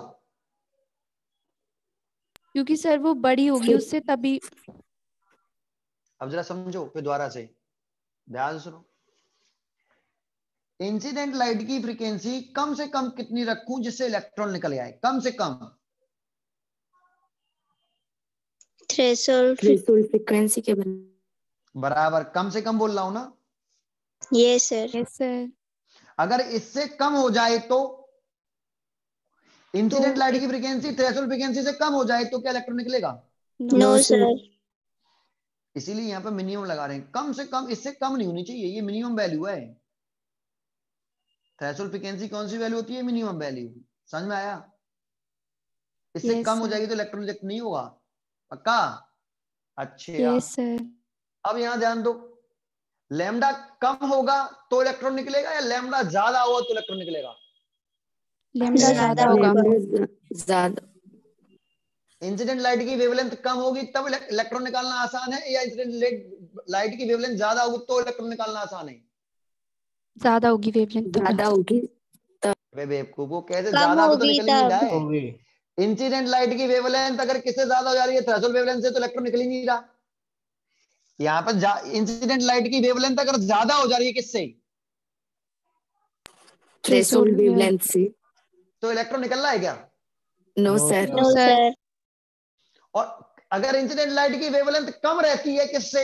क्योंकि सर वो बड़ी होगी उससे, तभी। अब जरा समझो फिर दोबारा से, ध्यान से सुनो। इंसिडेंट लाइट की फ्रीक्वेंसी कम से कम कितनी रखूं जिससे इलेक्ट्रॉन निकल आए, कम से कम? Threshold. थ्रेशोल्ड फ्रीक्वेंसी के बराबर कम से कम बोल रहा हूं ना। Yes, sir. Yes sir. अगर इससे कम हो जाए तो, इंसिडेंट लाइट की फ्रीक्वेंसी थ्रेशोल्ड फ्रीक्वेंसी से कम हो जाए तो क्या इलेक्ट्रॉन निकलेगा? No, sir. इसीलिए यहां पे मिनिमम लगा रहे हैं, कम से कम, इससे कम नहीं होनी चाहिए, ये मिनिमम वैल्यू है। थ्रेशोल्ड फ्रीक्वेंसी कौन सी वैल्यू होती है? Minimum value. समझ में आया? इससे Yes, कम हो sir. जाएगी तो इलेक्ट्रॉन रिजेक्ट नहीं होगा, पक्का? अच्छा, Yes sir. अब यहां ध्यान दो, लैम्डा कम होगा तो इलेक्ट्रॉन निकलेगा, या लैम्डा ज्यादा होगा तो इलेक्ट्रॉन निकलेगा? लैम्डा ज्यादा होगा। ज्यादा। इंसिडेंट लाइट की वेवलेंथ कम होगी तब इलेक्ट्रॉन निकालना आसान है, या इंसिडेंट लाइट की वेवलेंथ ज्यादा होगी तो इलेक्ट्रॉन निकालना आसान है? ज्यादा होगी वेवलेंथ तब। ज्यादा होगी। अबे बेवकूफ, वो कैसे, कम ज्यादा भी तो होगी निकल ही नहीं रहा तब। है। होगी। इंसिडेंट लाइट की वेवलेंथ अगर किससे ज्यादा हो जा रही है, थ्रेशोल्ड वेवलेंथ से, तो इलेक्ट्रॉन निकल ही नहीं रहा। यहाँ पर इंसिडेंट लाइट की वेवलेंथ अगर ज्यादा हो जा रही है किससे, थ्रेशोल्ड वेवलेंथ से। तो इलेक्ट्रॉन निकल रहा है क्या? No No, sir sir. No sir. Sir. और अगर इंसिडेंट लाइट की वेवलेंथ कम रहती है किससे,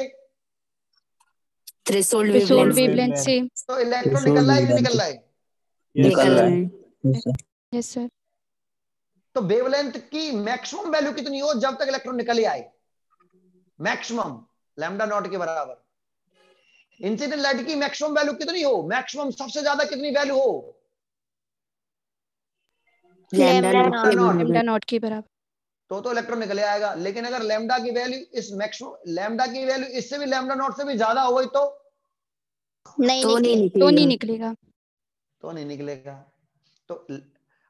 थ्रेशोल्ड थ्रेशोल्ड wavelength. वेवलेंथ से। तो इलेक्ट्रॉन निकल रहा है कि नहीं निकल रहा है? Yes, निकल sir. रहा है। Yes sir. तो वेवलेंथ की मैक्सिमम वैल्यू कितनी हो जब तक इलेक्ट्रॉन निकल ही आए? मैक्सिमम लैम्डा नॉट के बराबर। इंसिडेंट लाइट की मैक्सिमम वैल्यू कितनी हो, मैक्सिमम सबसे ज्यादा कितनी वैल्यू हो? लैम्डा लैम्डा नॉट के नॉट। बराबर। लैम्डा नॉट के बराबर। तो इलेक्ट्रॉन निकल आएगा। लेकिन अगर लैम्डा की वैल्यू इस मैक्सिमम लैम्डा की वैल्यू इससे भी लैम्डा नॉट से भी ज्यादा हो गई तो नहीं तो नहीं निकले। तो नहीं निकलेगा। निकलेगा। तो नहीं निकलेगा। तो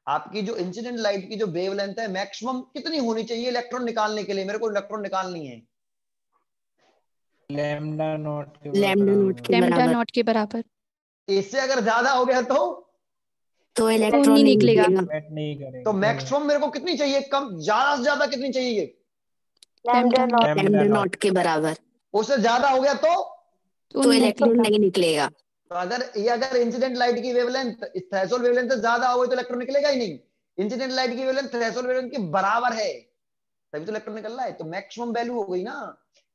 आपकी जो इंसिडेंट लाइट की जो वेवलेंथ है मैक्सिमम कितनी होनी चाहिए इलेक्ट्रॉन निकालने के लिए? मेरे को इलेक्ट्रॉन निकालनी है। Lambda not के लैम्डा नॉट बराबर. के लैम्डा बराबर। नॉट के बराबर। इससे अगर ज्यादा हो गया तो तो इलेक्ट्रॉन नहीं नहीं निकलेगा। निकलेगा। Met नहीं तो करेगा. मैक्सिमम मेरे को कितनी चाहिए, कम ज्यादा से ज्यादा कितनी चाहिए? Lambda naught. Lambda lambda not. Not के बराबर। उससे ज्यादा हो गया तो तो तो नहीं इलेक्ट्रॉन निकलेगा। नहीं निकलेगा। तो अगर इंसिडेंट लाइट की वेवलेंथ थ्रेशोल्ड वेवलेंथ से ज्यादा हो गई तो इलेक्ट्रॉन निकलेगा ही नहीं। इंसिडेंट लाइट की वेवलेंथ थ्रेशोल्ड वेवलेंथ के बराबर है तभी तो इलेक्ट्रॉन निकल रहा है। तो मैक्सिमम वैल्यू हो गई ना।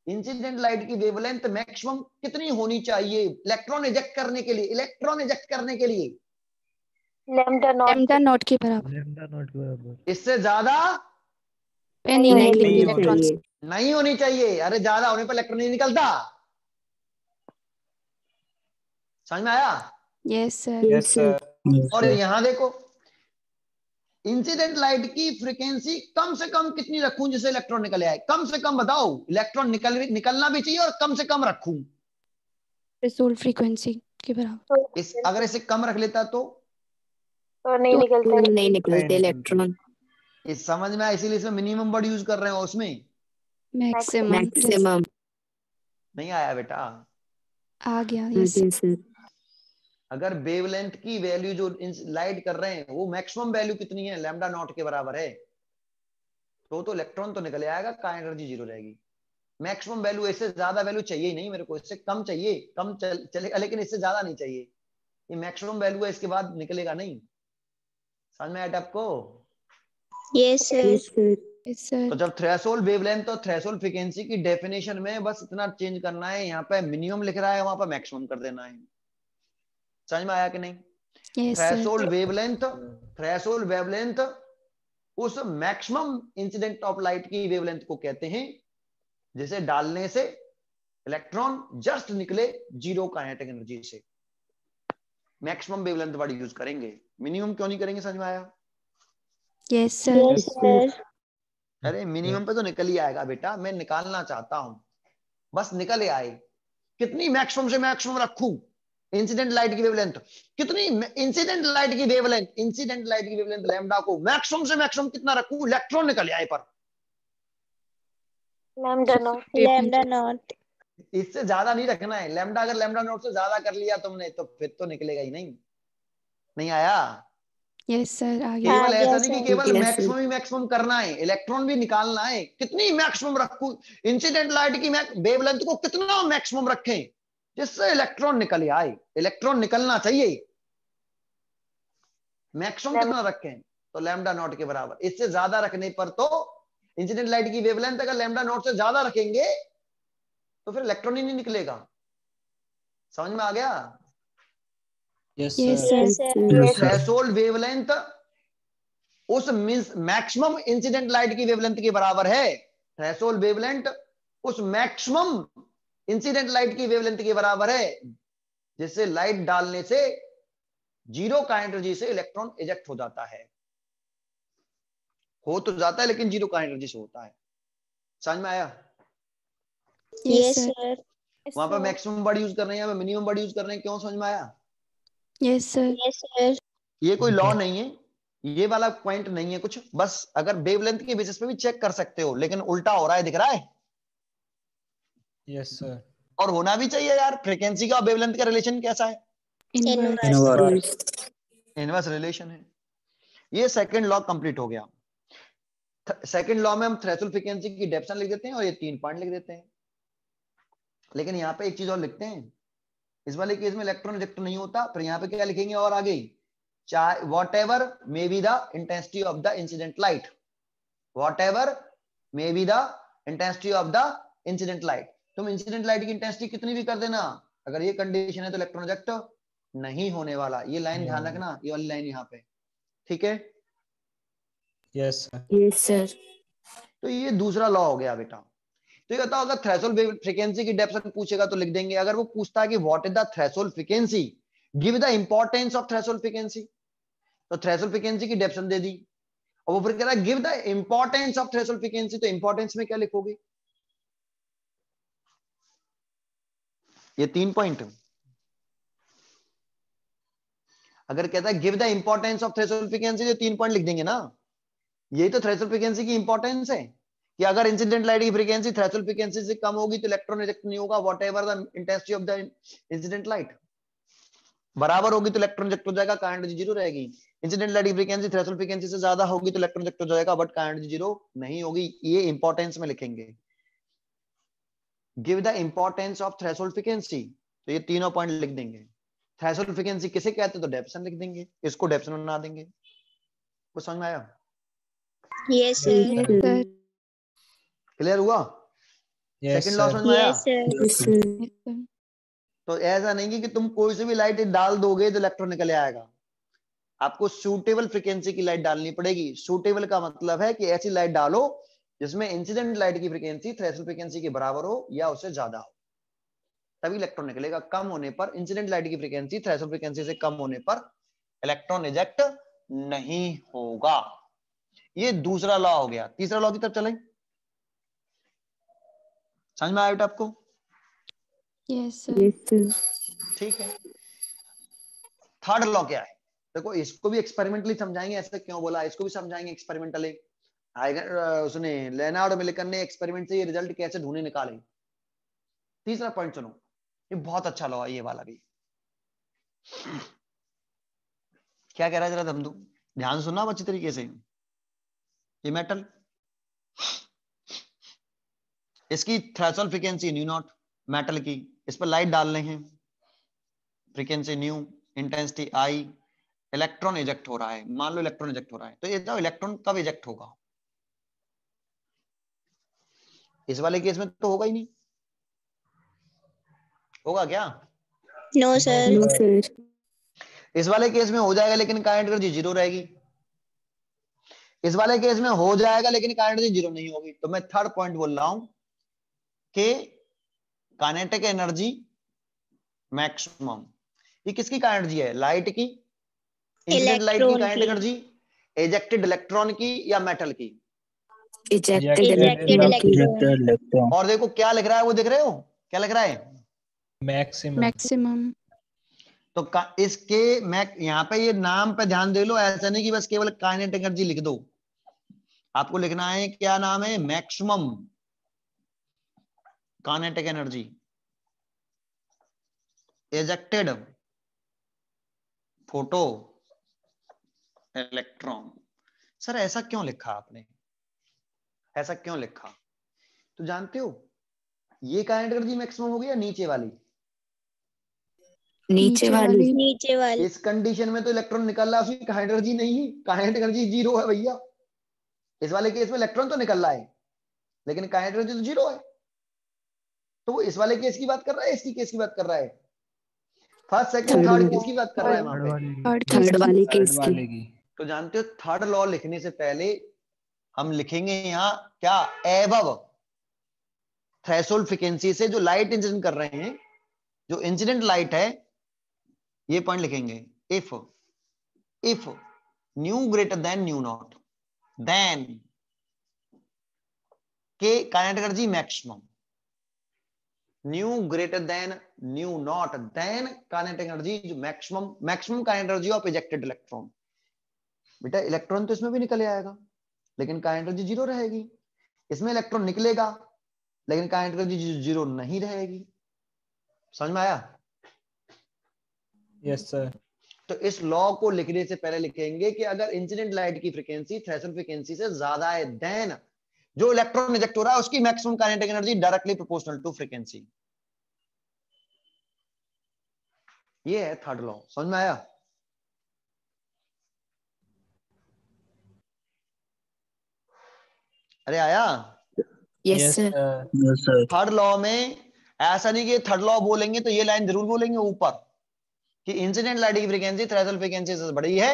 इंसिडेंट लाइट की वेवलेंथ मैक्सिमम कितनी होनी चाहिए इलेक्ट्रॉन इजेक्ट करने के लिए? इलेक्ट्रॉन इजेक्ट करने के लिए लैम्डा नॉट के बराबर। Lambda not के बराबर. इससे ज्यादा पे नहीं नहीं निकलेंगे होनी इलेक्ट्रॉन्स। चाहिए। नहीं होनी चाहिए। अरे ज्यादा होने पर इलेक्ट्रॉन नहीं निकलता। समझ में आया? Yes sir. Yes, sir. और यहां देखो इंसिडेंट लाइट की फ्रीक्वेंसी कम से कम कितनी रखूं जिससे इलेक्ट्रॉन निकले आए? कम से कम बताओ। इलेक्ट्रॉन निकलना भी चाहिए और कम से कम रखूं। थ्रेशोल्ड फ्रीक्वेंसी के बराबर। अगर इसे कम रख लेता तो तो नहीं निकलते नहीं इलेक्ट्रॉन। इस समझ में आया? इसीलिए इसमें मिनिमम वर्ड यूज कर रहे हो। उसमें मैक्सिमम। मैक्सिमम। नहीं आया बेटा। आ गया। Yes sir. अगर वेवलेंथ की वैल्यू जो लाइट कर रहे हैं वो मैक्सिमम वैल्यू कितनी है, लैम्डा नॉट के बराबर है, तो इलेक्ट्रॉन तो निकल आएगा, का एनर्जी जीरो रहेगी। मैक्सिमम वैल्यू, इससे ज्यादा वैल्यू चाहिए ही नहीं मेरे को। इससे कम चाहिए, कम चलेगा लेकिन इससे ज्यादा नहीं चाहिए। ये मैक्सिमम वैल्यू है, इसके बाद निकलेगा नहीं। समझ में आया आपको? Yes sir. यस तो सर। जब थ्रेशोल्ड वेवलेंथ और थ्रेशोल्ड फ्रीक्वेंसी की डेफिनेशन में बस इतना चेंज करना है, यहाँ पे मिनिमम लिख रहा है वहां पर मैक्सिमम कर देना है। समझ में आया कि नहीं? Yes sir. थ्रेशोल्ड वेवलेंथ उस मैक्सिमम इंसिडेंट ऑफ लाइट की वेवलेंथ को कहते हैं जिसे डालने से इलेक्ट्रॉन जस्ट निकले जीरो काइनेटिक एनर्जी से। मैक्सिमम वेवलेंथ वर्ड यूज करेंगे, मिनिमम क्यों नहीं करेंगे? समझ में आया? Yes sir. Yes sir. अरे मिनिमम पे तो निकल ही आएगा बेटा, मैं निकालना चाहता हूं, बस निकल ही आए। कितनी मैक्सिमम से मैक्सिमम रखूं इंसिडेंट लाइट की वेवलेंथ? कितनी इंसिडेंट लाइट की वेवलेंथ लैम्डा को मैक्सिमम से मैक्सिमम कितना रखूं इलेक्ट्रॉन निकल आए पर? Lambda naught. इससे ज्यादा नहीं रखना है लैम्डा। अगर लैम्डा नॉट से ज्यादा कर लिया तुमने तो फिर तो निकलेगा ही नहीं। नहीं आया? Yes sir. आ गया। केवल आ ऐसा गया नहीं कि सर। केवल Yes, मैक्सिमम ही मैक्सिमम करना है, इलेक्ट्रॉन भी निकालना है। कितनी मैक्सिमम रखूं इंसिडेंट लाइट की वेवलेंथ को, कितना मैक्सिमम रखें जिससे इलेक्ट्रॉन निकल आए? इलेक्ट्रॉन निकलना चाहिए, मैक्सिमम कितना रखें? तो लैम्डा नॉट के बराबर। इससे ज्यादा रखने पर तो इंसिडेंट लाइट की वेवलेंथ अगर लैम्डा नॉट से ज्यादा रखेंगे तो फिर इलेक्ट्रॉन ही नहीं निकलेगा। समझ में आ गया? Yes, yes sir. Sir. Threshold wavelength उस मैक्सिमम इंसिडेंट लाइट की वेवलेंथ के बराबर है। थ्रेशोल्ड वेवलेंथ उस मैक्सिमम इंसिडेंट लाइट की वेवलेंथ के बराबर है जिससे लाइट डालने से जीरो काइनेटिक एनर्जी से इलेक्ट्रॉन इजेक्ट हो जाता है। हो तो जाता है लेकिन जीरो काइनेटिक एनर्जी से होता है। समझ में आया? Yes yes sir. सर। वहां पर मैक्सिमम वर्ड यूज कर रहे हैं, यहाँ पे मिनिमम वर्ड यूज कर रहे हैं। क्यों? समझ में आया? Yes sir. Yes sir. ये कोई लॉ नहीं है, ये वाला पॉइंट नहीं है कुछ। बस अगर वेवलेंथ के बेसिस पे भी चेक कर सकते हो, लेकिन उल्टा हो रहा है, दिख रहा है? Yes, sir. और होना भी चाहिए यार। फ्रीक्वेंसी का वेवलेंथ का रिलेशन कैसा है? इनवर्स। इनवर्स रिलेशन है। ये सेकंड लॉ कंप्लीट हो गया। सेकंड लॉ में हम थ्रेशोल्ड फ्रीक्वेंसी की डेफिनेशन लिख देते हैं और ये 3 पॉइंट लिख देते हैं। लेकिन यहाँ पे एक चीज और लिखते हैं, इस वाले केस में इलेक्ट्रॉन इजेक्ट नहीं होता। फिर यहाँ पे क्या लिखेंगे और आगे, चाहे what ever may be the intensity of the incident light, whatever may be the intensity of the incident light. तुम इंसिडेंट लाइट की इंटेंसिटी कितनी भी कर देना, अगर ये कंडीशन है तो इलेक्ट्रॉन रिजेक्ट नहीं होने वाला। ये लाइन ध्यान रखना, ये वाली लाइन यहाँ पे, ठीक है? Yes sir. Yes sir. तो ये दूसरा लॉ हो गया बेटा। तो ये बताओ, अगर थ्रेशोल्ड फ्रीक्वेंसी की डेप्थ पूछेगा तो लिख देंगे। अगर वो पूछता है कि what is the threshold frequency, give the importance of threshold frequency, तो थ्रेशोल्ड फ्रीक्वेंसी की डेप्थ दे दी, और वो फिर कह रहा है give the importance of threshold frequency, तो इंपॉर्टेंस में क्या लिखोगे? ये 3 पॉइंट। अगर कहता है give the importance of threshold frequency, तो 3 पॉइंट लिख देंगे ना। यही तो थ्रेशोल्ड फ्रीक्वेंसी की इंपॉर्टेंस है कि अगर इंसिडेंट लाइट की फ्रीक्वेंसी थ्रेशोल्ड फ्रीक्वेंसी से कम होगी तो इलेक्ट्रॉन रिजेक्ट नहीं होगा, whatever the intensity of the incident light. बराबर होगी तो इलेक्ट्रॉन रिजेक्ट हो जाएगा, करंट जीरो रहेगी। इंसिडेंट लाइट की फ्रीक्वेंसी थ्रेशोल्ड फ्रीक्वेंसी से ज्यादा होगी तो इलेक्ट्रॉन रिजेक्ट हो जाएगा, बट करंट जीरो नहीं होगी। ये इंपॉर्टेंस में लिखेंगे, give the importance of threshold frequency, तो ये तीनों पॉइंट लिख देंगे। थ्रेशोल्ड फ्रीक्वेंसी किसे कहते हैं तो डेफिनेशन लिख देंगे, इसको डेफिनेशन बना देंगे। कुछ समझ में आया? Yes Yes, sir. sir. Clear हुआ? Yes second law sir. समझ में आया? Yes sir. Yes sir. Yes, sir. तो ऐसा नहीं कि तुम कोई से भी लाइट डाल दोगे तो इलेक्ट्रॉन निकल आएगा। आपको सूटेबल फ्रीक्वेंसी की लाइट डालनी पड़ेगी। सूटेबल का मतलब है कि ऐसी लाइट डालो जिसमें इंसिडेंट लाइट की फ्रीक्वेंसी थ्रेशोल्ड फ्रीक्वेंसी के बराबर हो या उससे ज्यादा हो, तभी इलेक्ट्रॉन निकलेगा। कम होने पर, इंसिडेंट लाइट की फ्रीक्वेंसी थ्रेशोल्ड फ्रीक्वेंसी से कम होने पर इलेक्ट्रॉन रिजेक्ट नहीं होगा। ये दूसरा लॉ हो गया। तीसरा लॉ की तरफ चलें। समझ में आया बेटा आपको? Yes, sir. Yes sir. ठीक है। थर्ड लॉ क्या है? देखो, इसको भी एक्सपेरिमेंटली समझाएंगे। ऐसा क्यों बोला, इसको भी समझाएंगे एक्सपेरिमेंटली। उसने लेनार्ड मिलकर ने एक्सपेरिमेंट से ये रिजल्ट कैसे ढूंढे निकाले। तीसरा पॉइंट सुनो, ये बहुत अच्छा लॉ है ये वाला भी। क्या कह रहा है जरा दमदू, ध्यान सुनना अच्छी तरीके से। ये मेटल, इसकी threshold frequency new not, metal की, इस पर लाइट डालने हैं, frequency new, intensity I, electron eject हो रहा है। मान लो इलेक्ट्रॉन इजेक्ट हो रहा है, तो ये इलेक्ट्रॉन कब इजेक्ट होगा? इस वाले केस में तो होगा ही नहीं, होगा क्या? No sir. No sir. इस वाले केस में हो जाएगा लेकिन करंट एनर्जी जीरो रहेगी। इस वाले केस में हो जाएगा लेकिन करंट एनर्जी जीरो नहीं होगी। तो मैं थर्ड पॉइंट बोल रहा हूं कि काइनेटिक एनर्जी मैक्सिमम, ये किसकी काइनेटिक एनर्जी है? लाइट की, इंसिडेंट लाइट की काइनेटिक एनर्जी, इजेक्टेड इलेक्ट्रॉन की या मेटल की? Ejected electron. और देखो क्या लिख रहा है, वो देख रहे हो क्या लिख रहा है? मैक्सिमम। Maximum. तो इसके यहाँ पे ये नाम पे ध्यान दे लो। ऐसा नहीं कि बस केवल काइनेटिक एनर्जी लिख दो, आपको लिखना है क्या नाम है? Maximum kinetic energy ejected photo electron. Sir ऐसा क्यों लिखा आपने, ऐसा क्यों लिखा? तो जानते हो ये काइनेटिक एनर्जी मैक्सिमम हो गया नीचे वाली, नीचे वाली। नीचे वाली। इस कंडीशन में तो इलेक्ट्रॉन निकल रहा है, उसकी काइनेटिक एनर्जी नहीं है, काइनेटिक एनर्जी जीरो है भैया। इस वाले केस में इलेक्ट्रॉन तो निकल रहा है लेकिन काइनेटिक एनर्जी तो जीरो है। तो वो इस वाले केस की बात कर रहा है, इसकी केस की बात कर रहा है? फर्स्ट सेकंड थर्ड किसकी बात कर रहा है वहां पे? थर्ड वाली केस की। तो जानते हो थर्ड लॉ लिखने से पहले हम लिखेंगे यहाँ क्या? एबव थ्रेशोल्ड फ्रीक्वेंसी से जो लाइट इंसिडेंट कर रहे हैं, जो इंसिडेंट लाइट है, ये पॉइंट लिखेंगे। If nu greater than nu naught, then के kinetic energy maximum, nu greater than nu naught, then kinetic energy जो maximum, maximum kinetic energy of ejected electron. बेटा इलेक्ट्रॉन तो इसमें भी निकल आएगा लेकिन काइनेटिक एनर्जी जीरो रहेगी। इसमें इलेक्ट्रॉन निकलेगा लेकिन काइनेटिक एनर्जी जीरो नहीं रहेगी। समझ में आया? Yes sir. तो इस लॉ को लिखने से पहले लिखेंगे कि अगर इंसिडेंट लाइट की फ्रीक्वेंसी थ्रेशोल्ड फ्रीक्वेंसी से ज्यादा है, देन जो इलेक्ट्रॉन रिजेक्ट हो रहा है उसकी maximum kinetic energy directly proportional to frequency. ये है थर्ड लॉ। समझ में आया? अरे आया? Yes, Yes, sir. sir. Yes, sir. Third law में ऐसा नहीं कि थर्ड लॉ बोलेंगे तो ये लाइन जरूर बोलेंगे ऊपर कि इंसिडेंट लाइट की फ्रीक्वेंसी थ्रेशोल्ड फ्रीक्वेंसी से बड़ी है,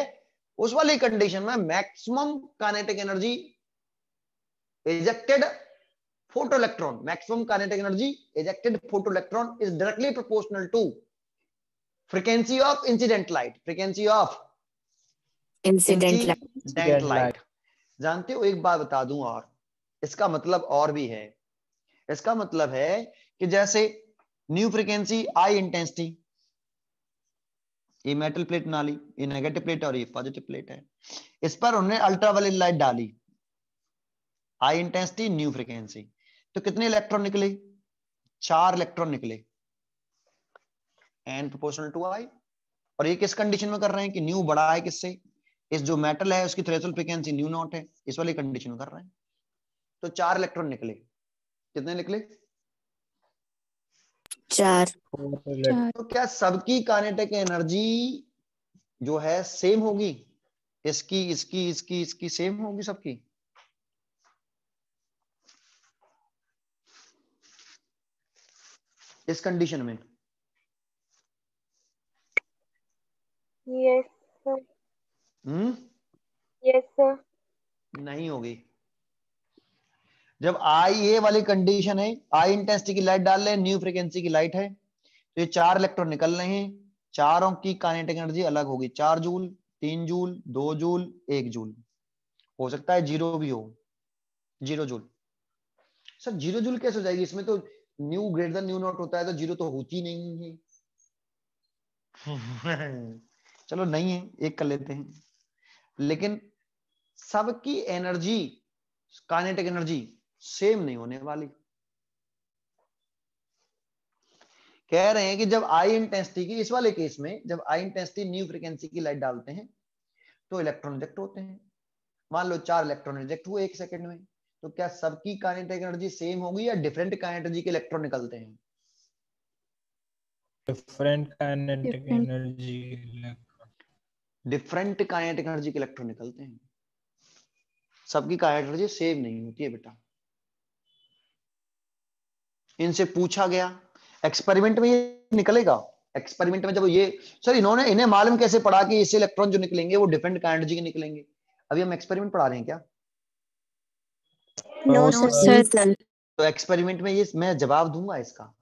उस वाली कंडीशन में maximum kinetic energy ejected photoelectron, maximum kinetic energy ejected photoelectron is directly proportional to frequency of incident light, frequency of Incident light. incident light. जानते हो, एक बात बता दूं, और इसका मतलब और भी है। इसका मतलब है कि जैसे न्यू फ्रीक्वेंसी आई इंटेंसिटी, ये मेटल प्लेट बना ली, ये नेगेटिव प्लेट और ये पॉजिटिव प्लेट है, इस पर उन्होंने अल्ट्रावायलेट लाइट डाली, आई इंटेंसिटी न्यू फ्रीक्वेंसी, तो कितने इलेक्ट्रॉन निकले? 4 इलेक्ट्रॉन निकले, एन प्रोपोर्शनल टू आई। और ये किस कंडीशन में कर रहे हैं कि न्यू बड़ा है किससे? इस जो मेटल है उसकी थ्रेशोल्ड फ्रीक्वेंसी न्यू नॉट है, इस वाली कंडीशन में कर रहे हैं। तो 4 इलेक्ट्रॉन निकले, कितने निकले? 4. तो क्या सबकी काइनेटिक एनर्जी जो है सेम होगी? इसकी इसकी इसकी इसकी सेम होगी सबकी? इस कंडीशन में? Yes sir. Yes sir. नहीं होगी। जब आई ये वाली कंडीशन है, आई इंटेंसिटी की लाइट डाल रहे हैं, न्यू फ्रीक्वेंसी की लाइट है, तो ये 4 इलेक्ट्रॉन निकल रहे हैं, चारों की काइनेटिक एनर्जी अलग होगी, 4 जूल, 3 जूल, 2 जूल, 1 जूल, हो सकता है 0 भी हो, 0 जूल। सर 0 जूल कैसे हो जाएगी? इसमें तो new greater than nu not होता है, तो 0 तो होती नहीं है। चलो नहीं है, एक कर लेते हैं। लेकिन सबकी एनर्जी, काइनेटिक एनर्जी सेम नहीं होने वाली। कह रहे हैं कि जब आई इंटेंसिटी की, इस वाले केस में जब आई इंटेंसिटी न्यू फ्रीक्वेंसी की लाइट डालते हैं तो इलेक्ट्रॉन रिजेक्ट होते हैं। मान लो 4 इलेक्ट्रॉन रिजेक्ट हुए 1 सेकंड में, तो क्या सबकी काइनेटिक एनर्जी सेम होगी या डिफरेंट काइनेटिक एनर्जी के इलेक्ट्रॉन निकलते हैं? Different kinetic energy. Different kinetic energy के इलेक्ट्रॉन निकलते हैं, सबकी काइनेटिक एनर्जी सेम नहीं होती है बेटा। इनसे पूछा गया, एक्सपेरिमेंट में ये निकलेगा। एक्सपेरिमेंट में जब ये, सर इन्हें मालूम कैसे पड़ा कि इससे इलेक्ट्रॉन जो निकलेंगे वो डिफरेंट काइनेटिक एनर्जी के निकलेंगे? अभी हम एक्सपेरिमेंट पढ़ा रहे हैं क्या? No sir. तो एक्सपेरिमेंट में ये मैं जवाब दूंगा इसका,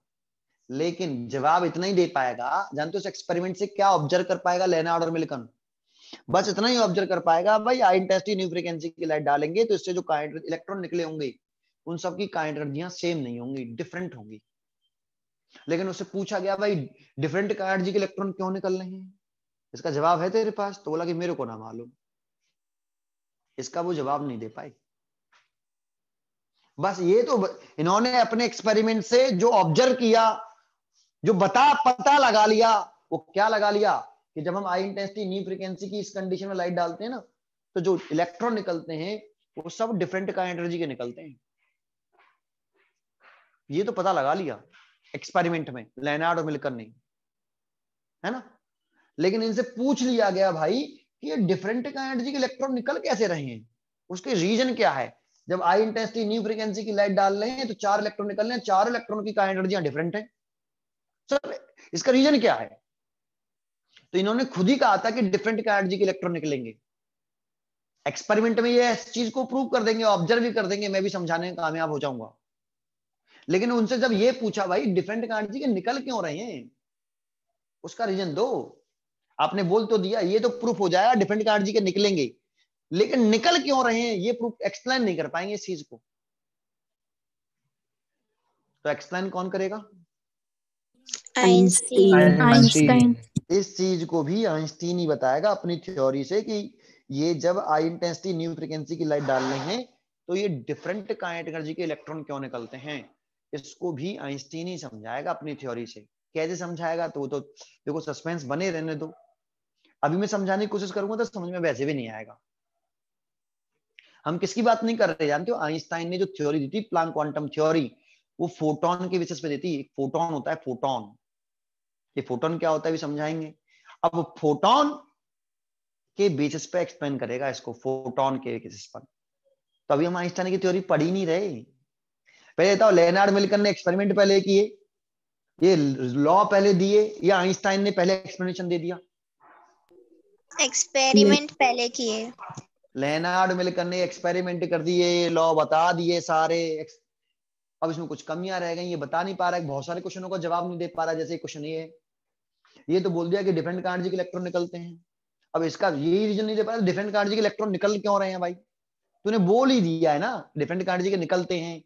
लेकिन जवाब इतना ही दे पाएगा, जानते हो उस एक्सपेरिमेंट से क्या ऑब्जर्व कर पाएगा लेनार्ड और मिल्टन? बस इतना ही ऑब्जर्व कर पाएगा, भाई आई इंटेंसिटी न्यू फ्रीक्वेंसी की लाइट डालेंगे तो इससे जो इलेक्ट्रॉन निकले होंगे उन सबकी काइनेटिक एनर्जियां सेम नहीं होंगी, डिफरेंट होंगी। लेकिन उससे पूछा गया भाई डिफरेंट काइनेटिक एनर्जी के इलेक्ट्रॉन क्यों निकल रहे हैं, इसका जवाब है तेरे पास? तो बोला कि मेरे को ना मालूम। इसका वो जवाब नहीं दे पाए। बस ये तो इन्होंने अपने एक्सपेरिमेंट से जो ऑब्जर्व किया, जो पता लगा लिया, वो क्या लगा लिया कि जब हम आई इंटेंसिटी न्यू फ्रीक्वेंसी की इस कंडीशन में लाइट डालते हैं ना, तो जो इलेक्ट्रॉन निकलते हैं वो सब डिफरेंट काइनेटिक एनर्जी के निकलते हैं। ये तो पता लगा लिया एक्सपेरिमेंट में लेनार्ड और मिल्टन ने, है ना। लेकिन इनसे पूछ लिया गया भाई कि ये डिफरेंट काइनेटिक एनर्जी के इलेक्ट्रॉन निकल कैसे रहे हैं, उसके रीजन क्या है? जब आई इंटेंसिटी न्यू फ्रीक्वेंसी की लाइट डाल रहे हैं तो 4 इलेक्ट्रॉन निकल रहे हैं, 4 इलेक्ट्रॉन की काइनेटिक एनर्जी डिफरेंट है, सर इसका रीजन क्या है? तो इन्होंने खुद ही कहा था कि डिफरेंट काइनेटिक एनर्जी के इलेक्ट्रॉन निकलेंगे। एक्सपेरिमेंट में ये इस चीज को प्रूव कर देंगे, ऑब्जर्व भी कर देंगे, मैं भी समझाने में कामयाब हो जाऊंगा। लेकिन उनसे जब ये पूछा भाई डिफरेंट काइनेटिक एनर्जी के निकल क्यों रहे हैं, उसका रीजन दो। आपने बोल तो दिया, ये तो प्रूफ हो जाएगा डिफरेंट काइनेटिक एनर्जी के निकलेंगे, लेकिन निकल क्यों रहे हैं ये प्रूफ एक्सप्लेन नहीं कर पाएंगे इस चीज को। तो एक्सप्लेन कौन करेगा? आइंस्टाइन। इस चीज को भी आइंस्टीन ही बताएगा अपनी थ्योरी से कि ये जब आई इंटेंसिटी न्यू फ्रीक्वेंसी की लाइट डाल रहे हैं तो ये डिफरेंट काइनेटिक एनर्जी के इलेक्ट्रॉन क्यों निकलते हैं, इसको भी आइंस्टीन ही समझाएगा अपनी थ्योरी से। कैसे समझाएगा तो वो तो देखो सस्पेंस बने रहने दो, अभी मैं समझाने की कोशिश करूंगा तो समझ में वैसे भी नहीं आएगा। हम किसकी बात नहीं कर रहे जानते हो? आइंस्टाइन ने जो थ्योरी दी थी प्लैंक क्वांटम थ्योरी, वो फोटोन के बेसिस पे दी थी। एक फोटोन होता है, फोटोन, ये फोटोन क्या होता है भी समझाएंगे। अब फोटोन के बेसिस पे एक्सप्लेन करेगा इसको, फोटोन के बेसिस पर। तो अभी हम आइंस्टाइन की थ्योरी पढ़ ही नहीं रहे। पहले बताओ, लेनार्ड मिल्टन ने एक्सपेरिमेंट पहले किए, ये लॉ पहले दिए, या आइंस्टाइन ने पहले एक्सप्लेनेशन दे दिया? एक्सपेरिमेंट पहले किए। लेनार्ड मिल्टन ने एक्सपेरिमेंट कर दिए, लॉ बता दिए सारे। अब इसमें कुछ कमियां रह गई, ये बता नहीं पा रहा है, बहुत सारे क्वेश्चनों का जवाब नहीं दे पा रहा। जैसे क्वेश्चन ये है, ये तो बोल दिया कि डिफरेंट काइंड के इलेक्ट्रॉन निकलते हैं। अब इसका यही रीजन नहीं दे पा रहा, डिफरेंट काइंड के इलेक्ट्रॉन निकल क्यों रहे हैं भाई? तूने बोल ही दिया है ना, डिफरेंट काइंड के निकलते हैं,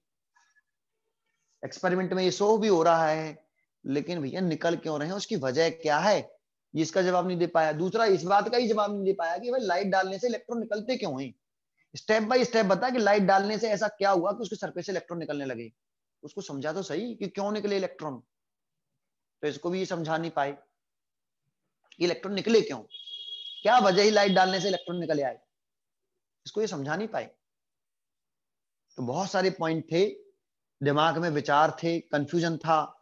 एक्सपेरिमेंट में ये शो भी हो रहा है, लेकिन भैया निकल क्यों रहे हैं, उसकी वजह क्या है, इसका जवाब नहीं दे पाया। दूसरा, इस बात का ही जवाब नहीं दे पाया कि भाई लाइट डालने से इलेक्ट्रॉन निकलते क्यों हैं। स्टेप बाय स्टेप बता कि लाइट डालने से ऐसा क्या हुआ कि उसके सरफेस से इलेक्ट्रॉन निकलने लगे। उसको समझा तो सही कि क्यों निकले इलेक्ट्रॉन। तो इसको भी समझा नहीं पाए कि इलेक्ट्रॉन निकले क्यों, क्या वजह ही लाइट डालने से इलेक्ट्रॉन निकले आए, इसको ये समझा नहीं पाए। तो बहुत सारे पॉइंट थे, दिमाग में विचार थे, कंफ्यूजन था,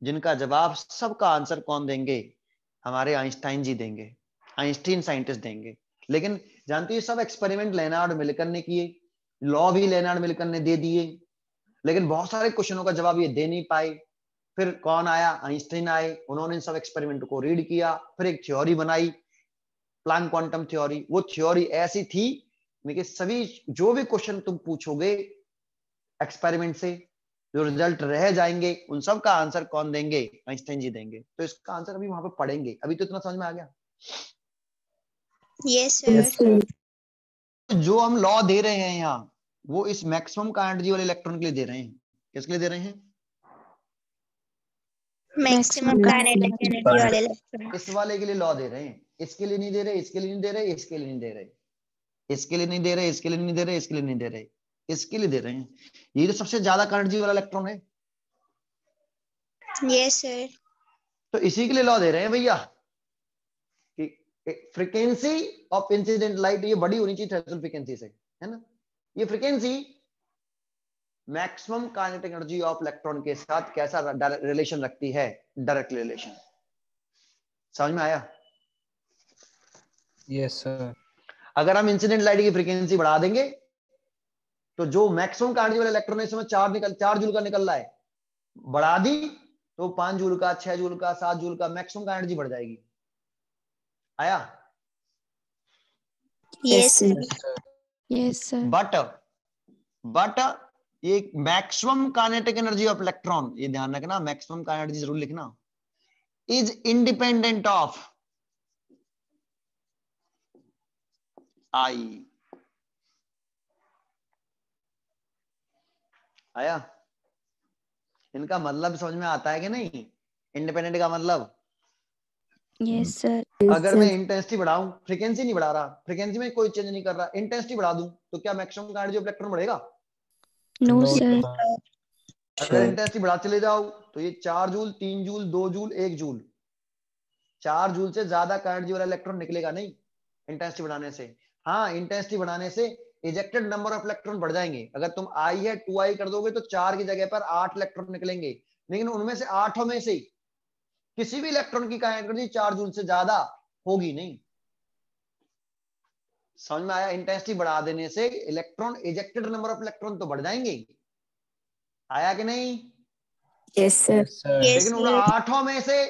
जिनका जवाब, सबका आंसर कौन देंगे? हमारे आइंस्टाइन जी देंगे, आइंस्टीन साइंटिस्ट देंगे। लेकिन जानते हो, सब एक्सपेरिमेंट लेनार्ड मिल्टन ने किए, लॉ भी लेनार्ड मिल्टन ने दे दिए, लेकिन बहुत सारे क्वेश्चनों का जवाब ये दे नहीं पाए। फिर कौन आया? आइंस्टाइन आए, उन्होंने इन सब एक्सपेरिमेंट को रीड किया, फिर एक थ्योरी बनाई, प्लैंक क्वांटम थ्योरी। वो थ्योरी ऐसी थी कि सभी जो भी क्वेश्चन तुम पूछोगे एक्सपेरिमेंट से, जो रिजल्ट रह जाएंगे, उन सब का आंसर कौन देंगे? आइंस्टाइन जी देंगे। तो इसका आंसर अभी वहां पे पढ़ेंगे। अभी तो इतना समझ में आ गया? Yes sir. जो हम लॉ दे रहे हैं यहाँ, वो इस मैक्सिमम का एनर्जी वाले इलेक्ट्रॉन के लिए दे रहे हैं। किसके लिए दे रहे हैं? मैक्सिमम काइनेटिक एनर्जी वाले इलेक्ट्रॉन। इस वाले के लिए लॉ दे रहे हैं, इसके लिए नहीं दे रहे, इसके लिए नहीं दे रहे, इसके लिए नहीं दे रहे, इसके लिए नहीं दे रहे, इसके लिए नहीं दे रहे, इसके लिए नहीं दे रहे, इसके लिए दे रहे हैं। ये तो सबसे ज्यादा एनर्जी वाला इलेक्ट्रॉन है। Yes sir. तो इसी के लिए लॉ दे रहे हैं भैया कि फ्रीक्वेंसी ऑफ इंसिडेंट लाइट ये बड़ी होनी चाहिए थ्रेशोल्ड फ्रीक्वेंसी से, है ना। ये frequency maximum kinetic energy of electron के साथ कैसा रिलेशन रखती है? Direct relation. समझ में आया? Yes sir. अगर हम इंसिडेंट लाइट की फ्रीक्वेंसी बढ़ा देंगे, तो जो मैक्सिमम एनर्जी वाला इलेक्ट्रॉन है, इसमें 4 जूल का निकल रहा है, बढ़ा दी तो 5 जूल का, 6 जूल का, 7 जूल का मैक्सिमम का एनर्जी बढ़ जाएगी। आया? Yes sir. Yes sir. But ये maximum kinetic energy of electron, ये ध्यान रखना, मैक्सिमम का एनर्जी जरूर लिखना, इज इंडिपेंडेंट ऑफ आई। आया? इनका मतलब समझ में आता है कि नहीं? इंडिपेंडेंट का मतलब, यस सर। अगर मैं इंटेंसिटी बढ़ाऊं, फ्रीक्वेंसी नहीं बढ़ा रहा, फ्रीक्वेंसी में कोई चेंज नहीं कर रहा, इंटेंसिटी बढ़ा दूं, तो क्या मैक्सिमम का एनर्जी ऑफ इलेक्ट्रॉन बढ़ेगा? No no sir. अगर इंटेंसिटी बढ़ा चले जाओ, तो ये 4 joule, 3 joule, 2 joule, 1 joule, 4 joule से ज्यादा का एनर्जी वाला इलेक्ट्रॉन निकलेगा नहीं इंटेंसिटी बढ़ाने से। हाँ, इंटेंसिटी बढ़ाने से इजेक्टेड नंबर ऑफ इलेक्ट्रॉन बढ़ जाएंगे। अगर तुम आई है 2i कर दोगे, तो 4 की जगह पर 8 इलेक्ट्रॉन निकलेंगे, लेकिन उनमें से 8 में से किसी भी इलेक्ट्रॉन की काइनेटिक एनर्जी 4 जूल से ज्यादा होगी नहीं। समझ में आया? इंटेंसिटी बढ़ा देने से electron, ejected number of electron तो बढ़ जाएंगे। आया कि नहीं? Yes sir. Yes sir. लेकिन उन 8 में से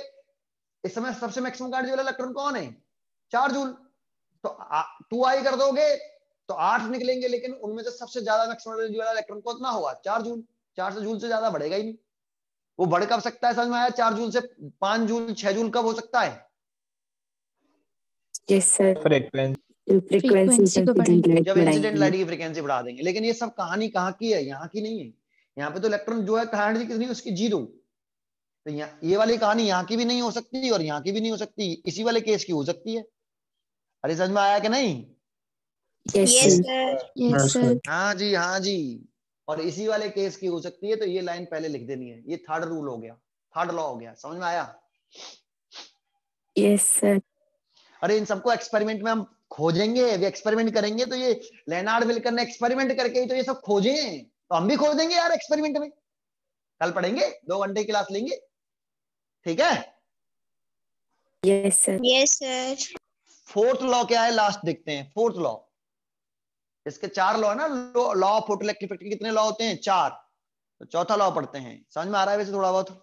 इस समय सबसे मैक्सिमम का एनर्जी वाला इलेक्ट्रॉन कौन है? 4 जूल। तो 2i कर दोगे तो 8 निकलेंगे, लेकिन उनमें से सबसे ज्यादा मैक्सिमम एनर्जी वाला इलेक्ट्रॉन कितना होगा? 4 जूल। 4 से जूल से ज्यादा बढ़ेगा ही नहीं। वो बढ़ कब सकता है? समझ में आया? 4 जूल से 5 जूल, 6 जूल कब हो सकता है? Yes sir. फ्रीक्वेंसी फ्रीक्वेंसी को बढ़ाएंगे। जब इंसिडेंट लाइट की फ्रीक्वेंसी बढ़ा देंगे। लेकिन ये सब कहानी कहाँ की है? यहाँ की नहीं है। यहाँ पे तो इलेक्ट्रॉन जो है एनर्जी कितनी, उसकी 0। तो ये वाली कहानी यहाँ की भी नहीं हो सकती और यहाँ की भी नहीं हो सकती, इसी वाले केस की हो सकती है। अरे समझ में आया कि नहीं? Yes sir. Yes sir. हाँ जी, हाँ जी। और इसी वाले केस की हो सकती है, तो ये लाइन पहले लिख देनी है। ये थर्ड रूल हो गया, थर्ड लॉ हो गया। समझ में आया? Yes sir. अरे इन सबको एक्सपेरिमेंट में हम खोजेंगे, अभी एक्सपेरिमेंट करेंगे, तो ये लेनार्ड मिल्टन ने एक्सपेरिमेंट करके ही तो ये सब खोजे हैं, तो हम भी खोजेंगे यार एक्सपेरिमेंट में। कल पढ़ेंगे, 2 घंटे की क्लास लेंगे, ठीक है? Yes sir. Yes sir. Fourth law क्या है, लास्ट देखते हैं। फोर्थ लॉ, इसके 4 लॉ है ना, लॉ ऑफ फोटोइलेक्ट्रिक कितने लॉ होते हैं? 4। तो चौथा लॉ पढ़ते हैं, समझ में आ रहा है वैसे थोड़ा बहुत?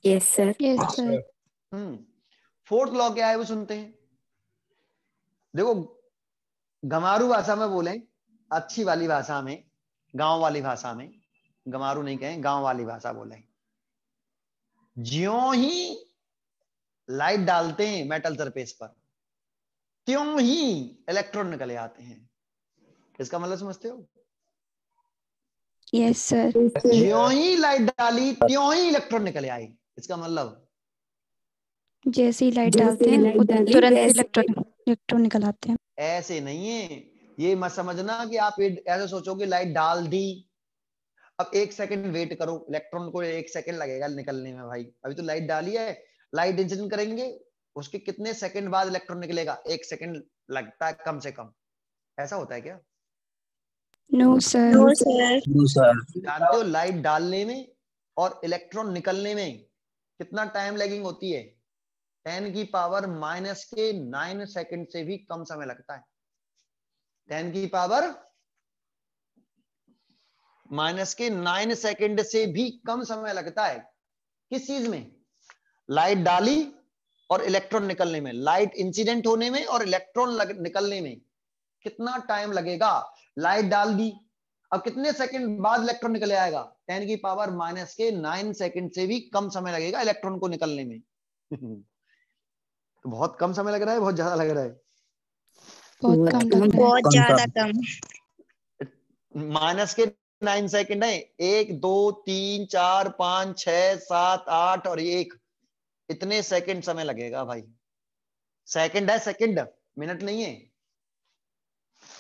Yes, sir. Yes, sir. Fourth law क्या है वो सुनते हैं। देखो गमारू भाषा में बोले, अच्छी वाली भाषा में, गांव वाली भाषा में, गमारू नहीं कहें, गांव वाली भाषा बोले, ज्यों ही लाइट डालते हैं मेटल सरफेस पर त्यों ही इलेक्ट्रॉन निकले आते हैं। इसका मतलब समझते हो? Yes, sir. ज्यों ही लाइट डाली त्यों ही इलेक्ट्रॉन निकले आए। इसका मतलब जैसे ही लाइट जैसे डालते हैं light वो डाली, तुरंत वैसे इलेक्ट्रॉन निकल आते हैं। ऐसे नहीं है, ये मत समझना कि आप ऐसे सोचोगे लाइट डाल दी, अब 1 सेकंड वेट करो, इलेक्ट्रॉन को 1 सेकंड लगेगा निकलने में। भाई अभी तो लाइट डाली है, लाइट इंसिडेंट करेंगे, उसके कितने सेकंड बाद इलेक्ट्रॉन निकलेगा? 1 सेकंड लगता है कम से कम। ऐसा होता है क्या? No, sir. No sir. जानते हो लाइट डालने में और इलेक्ट्रॉन निकलने में कितना टाइम लैगिंग होती है? 10 की पावर माइनस के 9 सेकंड से भी कम समय लगता है। 10 की पावर माइनस के 9 सेकंड से भी कम समय लगता है। किस चीज में? लाइट डाली और इलेक्ट्रॉन निकलने में, लाइट इंसिडेंट होने में और इलेक्ट्रॉन निकलने में कितना टाइम लगेगा? लाइट डाल दी, अब कितने सेकंड बाद इलेक्ट्रॉन निकल आएगा? 10 की पावर माइनस के 9 सेकंड से भी कम समय लगेगा इलेक्ट्रॉन को निकलने में। तो बहुत कम समय लग रहा है, बहुत ज्यादा लग रहा है? बहुत कम लग रहा है। बहुत ज्यादा कम। माइनस के 9 सेकंड है, 1 2 3 4 5 6 7 8 और 1, इतने सेकंड समय लगेगा भाई। सेकंड है, सेकंड, मिनट नहीं है।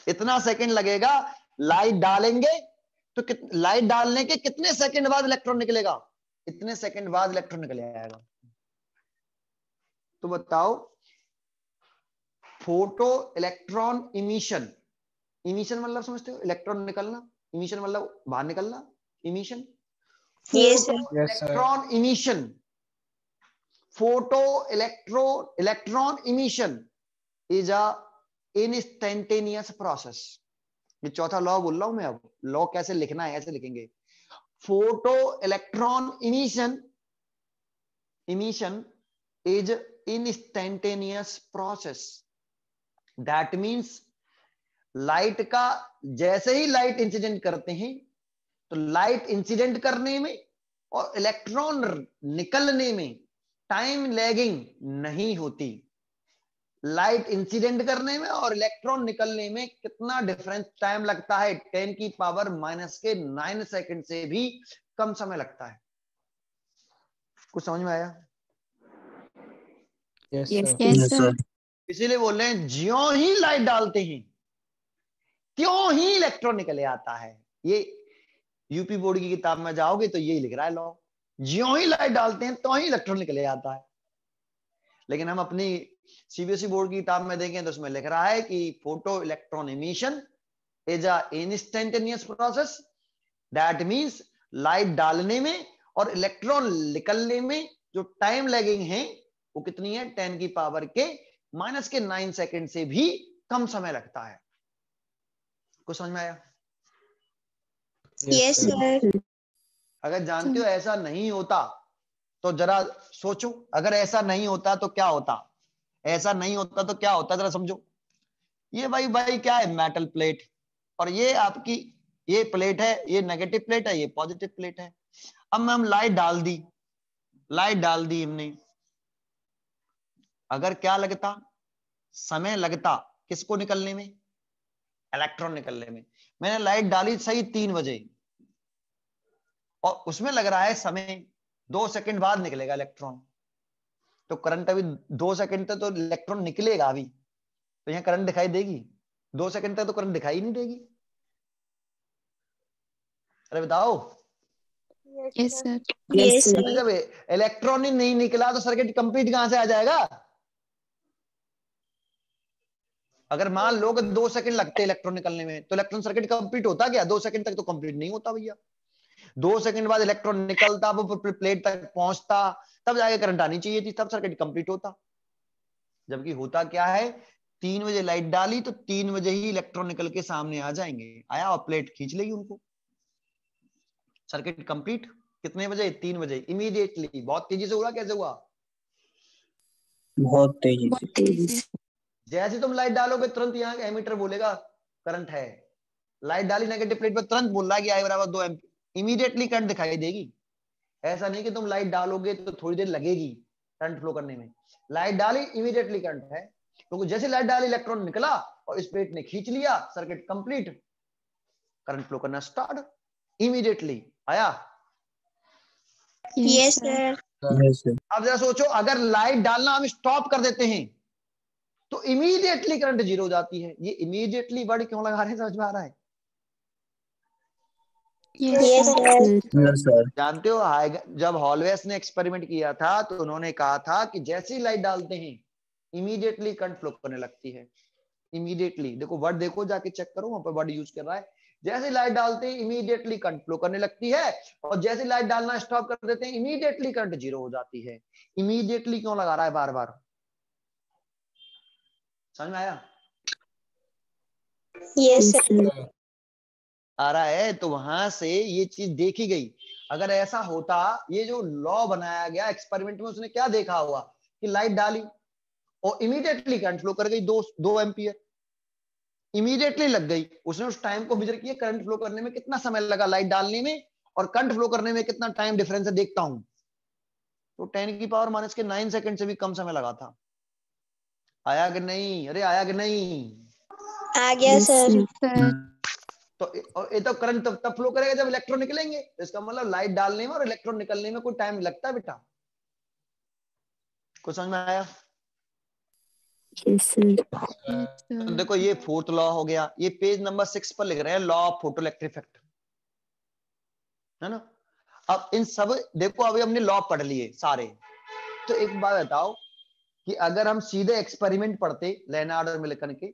इतना सेकंड लगेगा। लाइट डालेंगे तो लाइट डालने के कितने सेकंड बाद इलेक्ट्रॉन निकलेगा? इतने सेकंड बाद इलेक्ट्रॉन निकल आएगा। तो बताओ, फोटो इलेक्ट्रॉन इमिशन, इमिशन मतलब समझते हो? इलेक्ट्रॉन निकलना, इमिशन मतलब बाहर निकलना, emission. Yes, photo Yes, sir. Electron emission, photo electron emission is a instantaneous process. ये चौथा लॉ बोल रहा हूं मैं। अब लॉ कैसे लिखना है, ऐसे लिखेंगे, photo electron emission is instantaneous process. That means light का, जैसे ही लाइट इंसिडेंट करते हैं तो लाइट इंसिडेंट करने में और इलेक्ट्रॉन निकलने में टाइम लैगिंग नहीं होती। लाइट इंसिडेंट करने में और इलेक्ट्रॉन निकलने में कितना डिफरेंस टाइम लगता है? 10 की पावर माइनस के 9 सेकंड से भी कम समय लगता है। कुछ समझ में आया? Yes, Yes, sir. Yes, sir. इसीलिए बोल रहे हैं ज्यों ही लाइट डालते हैं त्यों ही इलेक्ट्रॉन निकले आता है। ये यूपी बोर्ड की किताब में जाओगे तो यही लिख रहा है लॉ, ज्यों ही लाइट डालते हैं तो ही इलेक्ट्रॉन निकले आता है। लेकिन हम अपनी सीबीएसई बोर्ड की किताब में देखें तो उसमें लिख रहा है कि photo electron emission is a instantaneous process. That means light डालने में और इलेक्ट्रॉन निकलने में जो टाइम लैगिंग है वो कितनी है? 10 की पावर के माइनस के 9 सेकंड से भी कम समय लगता है। कुछ समझ में आया? Yes, Yes, sir. sir. अगर जानते हो ऐसा नहीं होता तो जरा सोचो, अगर ऐसा नहीं होता तो क्या होता? ऐसा नहीं होता तो क्या होता, जरा समझो। ये भाई क्या है? मेटल प्लेट, और ये आपकी ये प्लेट है, ये नेगेटिव प्लेट है, ये पॉजिटिव प्लेट है। अब हम लाइट डाल दी हमने, अगर क्या लगता? समय लगता किसको निकलने में? इलेक्ट्रॉन निकलने में। मैंने लाइट डाली सही 3 बजे और उसमें लग रहा है समय 2 सेकंड बाद निकलेगा इलेक्ट्रॉन, तो करंट अभी 2 सेकंड तक तो इलेक्ट्रॉन निकलेगा अभी, तो यहाँ करंट दिखाई देगी? 2 सेकंड तक तो करंट दिखाई नहीं देगी। अरे बताओ। Yes, sir. Yes, sir. sir. जब इलेक्ट्रॉन ही नहीं निकला तो सर्किट कंप्लीट कहां से आ जाएगा? अगर मान लो कि 2 सेकंड लगते इलेक्ट्रॉन निकलने में तो इलेक्ट्रॉन सर्किट कंप्लीट होता क्या? 2 सेकंड तक तो कंप्लीट नहीं होता भैया। 2 सेकंड बाद इलेक्ट्रॉन निकलता, वो प्लेट तक पहुंचता, तब जाके करंट आनी चाहिए थी, तब सर्किट कंप्लीट होता। जबकि होता क्या है? 3 बजे लाइट डाली तो 3 बजे ही इलेक्ट्रॉन निकल के सामने आ जाएंगे, आया और प्लेट खींच लेगी उनको, सर्किट कंप्लीट। कितने बजे? 3 बजे, इमीडिएटली। बहुत तेजी से हुआ, कैसे हुआ? बहुत तेजी बहुत से। तेजी से। जैसे तुम लाइट डालोगे तुरंत यहाँ एमीटर बोलेगा करंट है, लाइट डाली नेगेटिव प्लेट पर तुरंत बोल रहा है कि I बराबर 2 एम्पीयर, इमीडिएटली करंट दिखाई देगी। ऐसा नहीं कि तुम लाइट डालोगे तो थोड़ी देर लगेगी करंट फ्लो करने में, लाइट डाली इमीडिएटली करंट है, क्योंकि जैसे लाइट डाली इलेक्ट्रॉन निकला और इस प्लेट ने खींच लिया, सर्किट कंप्लीट, करंट फ्लो करना स्टार्ट इमीडिएटली। आया? Yes sir. Yes, sir. अब जरा सोचो, अगर लाइट डालना हम स्टॉप कर देते हैं तो इमीडिएटली करंट जीरो हो जाती है। ये इमीडिएटली वर्ड क्यों लगा रहे हैं, समझ में आ रहा है? Yes sir. Yes, sir. जानते हो जब हॉलवेस ने एक्सपेरिमेंट किया था तो उन्होंने कहा था कि जैसे ही लाइट डालते हैं इमीडिएटली करंट फ्लो करने लगती है। इमीडिएटली, देखो वर्ड देखो, जाके चेक करो वहां पर वर्ड यूज कर रहा है। जैसे लाइट डालते हैं इमीडिएटली करंट फ्लो करने लगती है, और जैसे लाइट डालना स्टॉप कर देते हैं इमीडिएटली करंट जीरो हो जाती है। इमीडिएटली क्यों लगा रहा है बार बार, समझ में आया? Yes sir. आ रहा है? तो वहां से ये चीज देखी गई। अगर ऐसा होता, ये जो लॉ बनाया गया एक्सपेरिमेंट में, उसने क्या देखा हुआ कि लाइट डाली और इमीडिएटली करंट फ्लो कर गई 2 एम्पियर, इमीडिएटली लग गई। उसने उस टाइम को मेजर किया, करंट फ्लो करने में कितना समय लगा लाइट डालने में और करंट फ्लो करने में कितना टाइम डिफरेंस है देखता हूं, तो 10⁻⁻⁹ सेकंड से भी कम समय लगा था। आया कि नहीं? अरे आया कि नहीं? आ गया सर। तो ये तो करंट तब फ्लो करेगा जब इलेक्ट्रॉन निकलेंगे, तो इसका मतलब लाइट डालने में और इलेक्ट्रॉन निकलने में कोई टाइम लगता है बेटा? कुछ समझ में आया? Yes sir. तो देखो ये 4th लॉ हो गया। ये पेज नंबर 6 पर लिख रहे हैं, लॉ ऑफ फोटोइलेक्ट्रिक इफेक्ट, है ना? अब इन सब देखो, अभी हमने लॉ पढ़ लिए सारे। तो एक बात बताओ कि अगर हम सीधे एक्सपेरिमेंट पढ़ते लेनार्ड और मिल्टन के,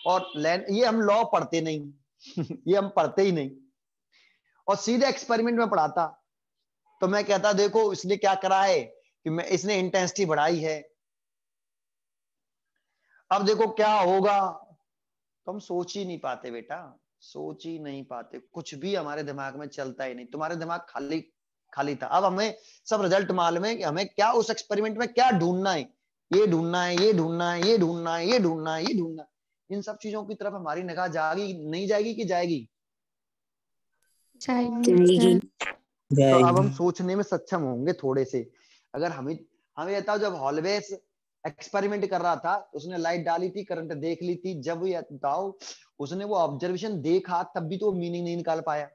और ये हम लॉ पढ़ते नहीं ये हम पढ़ते ही नहीं, और सीधे एक्सपेरिमेंट में पढ़ाता, तो मैं कहता देखो इसने क्या करा है कि मैं इसने इंटेंसिटी बढ़ाई है, अब देखो क्या होगा। तो हम सोच ही नहीं पाते बेटा, सोच ही नहीं पाते, कुछ भी हमारे दिमाग में चलता ही नहीं। तुम्हारे दिमाग खाली खाली था। अब हमें सब रिजल्ट मालूम है कि हमें क्या उस एक्सपेरिमेंट में क्या ढूंढना है, ये ढूंढना है, ये ढूंढना है, ये ढूंढना है, ये ढूंढना है, ये ढूंढना है। इन सब चीजों की तरफ हमारी निगाह जाएगी नहीं जाएगी कि जाएगी? जाएगी। तो अब हम सोचने में सक्षम होंगे थोड़े से। अगर हमें बताओ, जब हॉलवेस एक्सपेरिमेंट कर रहा था उसने लाइट डाली थी, करंट देख ली थी, जब ये बताओ उसने वो ऑब्जर्वेशन देखा तब भी तो मीनिंग नहीं निकाल पाया।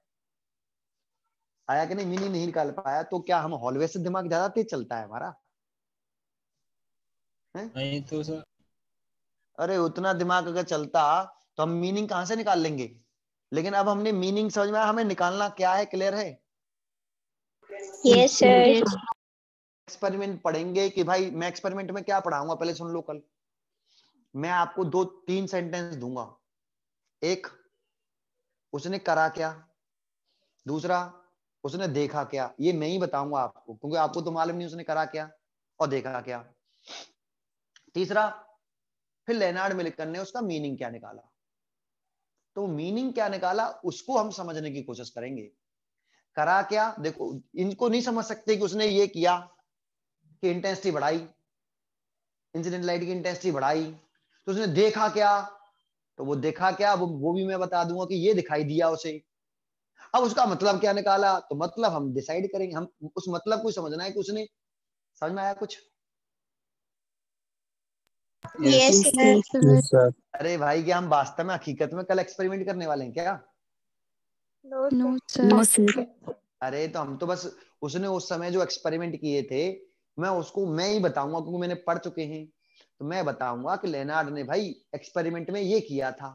आया कि नहीं? मीनिंग नहीं निकाल पाया। तो क्या हम हॉलवेस से दिमाग ज्यादा तेज चलता है हमारा? नहीं तो सर। अरे उतना दिमाग अगर चलता तो हम मीनिंग कहां से निकाल लेंगे? लेकिन अब हमने मीनिंग समझ में आया, हमें निकालना क्या है, क्लियर है? Yes sir. एक्सपेरिमेंट पढ़ेंगे कि भाई, मैं एक्सपेरिमेंट में क्या पढ़ाऊंगा पहले सुन लो। कल मैं आपको 2-3 सेंटेंस दूंगा। एक, उसने करा क्या, दूसरा उसने देखा क्या। ये मैं ही बताऊंगा आपको, क्योंकि आपको तो मालूम नहीं उसने करा क्या और देखा क्या। तीसरा, फिर लेनार्ड मिल्टन ने उसका मीनिंग क्या निकाला। तो मीनिंग क्या निकाला उसको हम समझने की कोशिश करेंगे। करा क्या, देखो इनको नहीं समझ सकते कि उसने ये किया कि इंटेंसिटी बढ़ाई, इंसिडेंट लाइट की इंटेंसिटी बढ़ाई। तो उसने देखा क्या, तो वो देखा क्या वो भी मैं बता दूंगा कि ये दिखाई दिया उसे। अब उसका मतलब क्या निकाला, तो मतलब हम डिसाइड करेंगे। हम उस मतलब को समझना है कि उसने, समझ में आया कुछ? Yes sir. अरे भाई, क्या हम वास्तव में हकीकत में कल एक्सपेरिमेंट करने वाले हैं क्या? No sir. अरे तो हम तो बस उसने उस समय जो एक्सपेरिमेंट किए थे मैं ही बताऊंगा, क्योंकि मैंने पढ़ चुके हैं। तो मैं बताऊंगा कि लेनार्ड ने भाई एक्सपेरिमेंट में ये किया था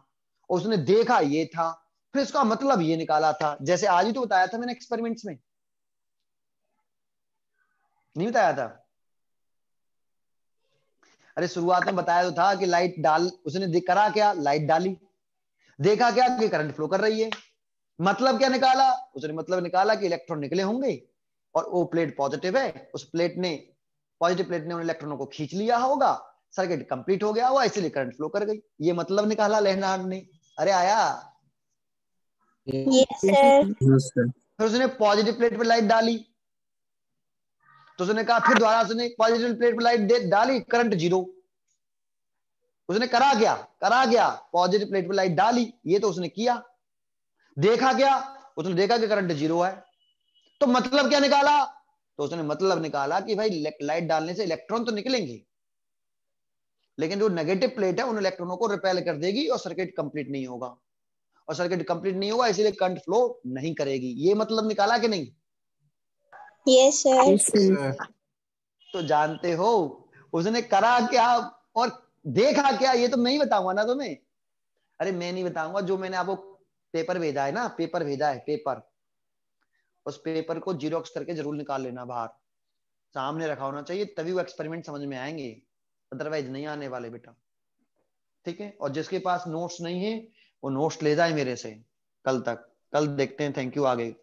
और उसने देखा ये था, फिर इसका मतलब ये निकाला था। जैसे आज ही तो बताया था मैंने एक्सपेरिमेंट्स में, नहीं बताया था? अरे शुरुआत में बताया तो था कि लाइट डाल, उसने करा क्या, लाइट डाली, देखा क्या कि करंट फ्लो कर रही है। मतलब क्या निकाला, उसने मतलब निकाला कि इलेक्ट्रॉन निकले होंगे और वो प्लेट पॉजिटिव है, उस प्लेट ने, पॉजिटिव प्लेट ने उन इलेक्ट्रॉनों को खींच लिया होगा, सर्किट कंप्लीट हो गया हुआ, इसीलिए करंट फ्लो कर गई। ये मतलब निकाला लेनार्ड ने। अरे आया। Yes sir. फिर उसने पॉजिटिव प्लेट पे लाइट डाली, तो उसने कहा, फिर दोबारा उसने पॉजिटिव प्लेट पे लाइट डाली, करंट जीरो। उसने करा क्या, पॉजिटिव प्लेट पे लाइट डाली, ये तो उसने किया। देखा क्या, उसने देखा कि करंट जीरो है। तो मतलब क्या निकाला, तो उसने मतलब निकाला कि भाई लाइट डालने से इलेक्ट्रॉन तो निकलेंगे, लेकिन जो नेगेटिव प्लेट है उन इलेक्ट्रॉनों को रिपेल कर देगी और सर्किट कंप्लीट नहीं होगा, और सर्किट कंप्लीट नहीं होगा इसीलिए करंट फ्लो नहीं करेगी। ये मतलब निकाला कि नहीं? Yes sir. तो जानते हो उसने करा क्या और देखा क्या, ये तो मैं ही बताऊंगा ना तुम्हें। अरे मैं नहीं बताऊंगा, जो मैंने आपको पेपर भेजा है ना, पेपर भेजा है, पेपर, उस पेपर को जीरोक्स करके जरूर निकाल लेना, बाहर सामने रखा होना चाहिए, तभी वो एक्सपेरिमेंट समझ में आएंगे, अदरवाइज नहीं आने वाले बेटा। ठीक है, और जिसके पास नोट्स नहीं है वो नोट्स ले जाए मेरे से कल तक, कल देखते हैं। थैंक यू, आगे।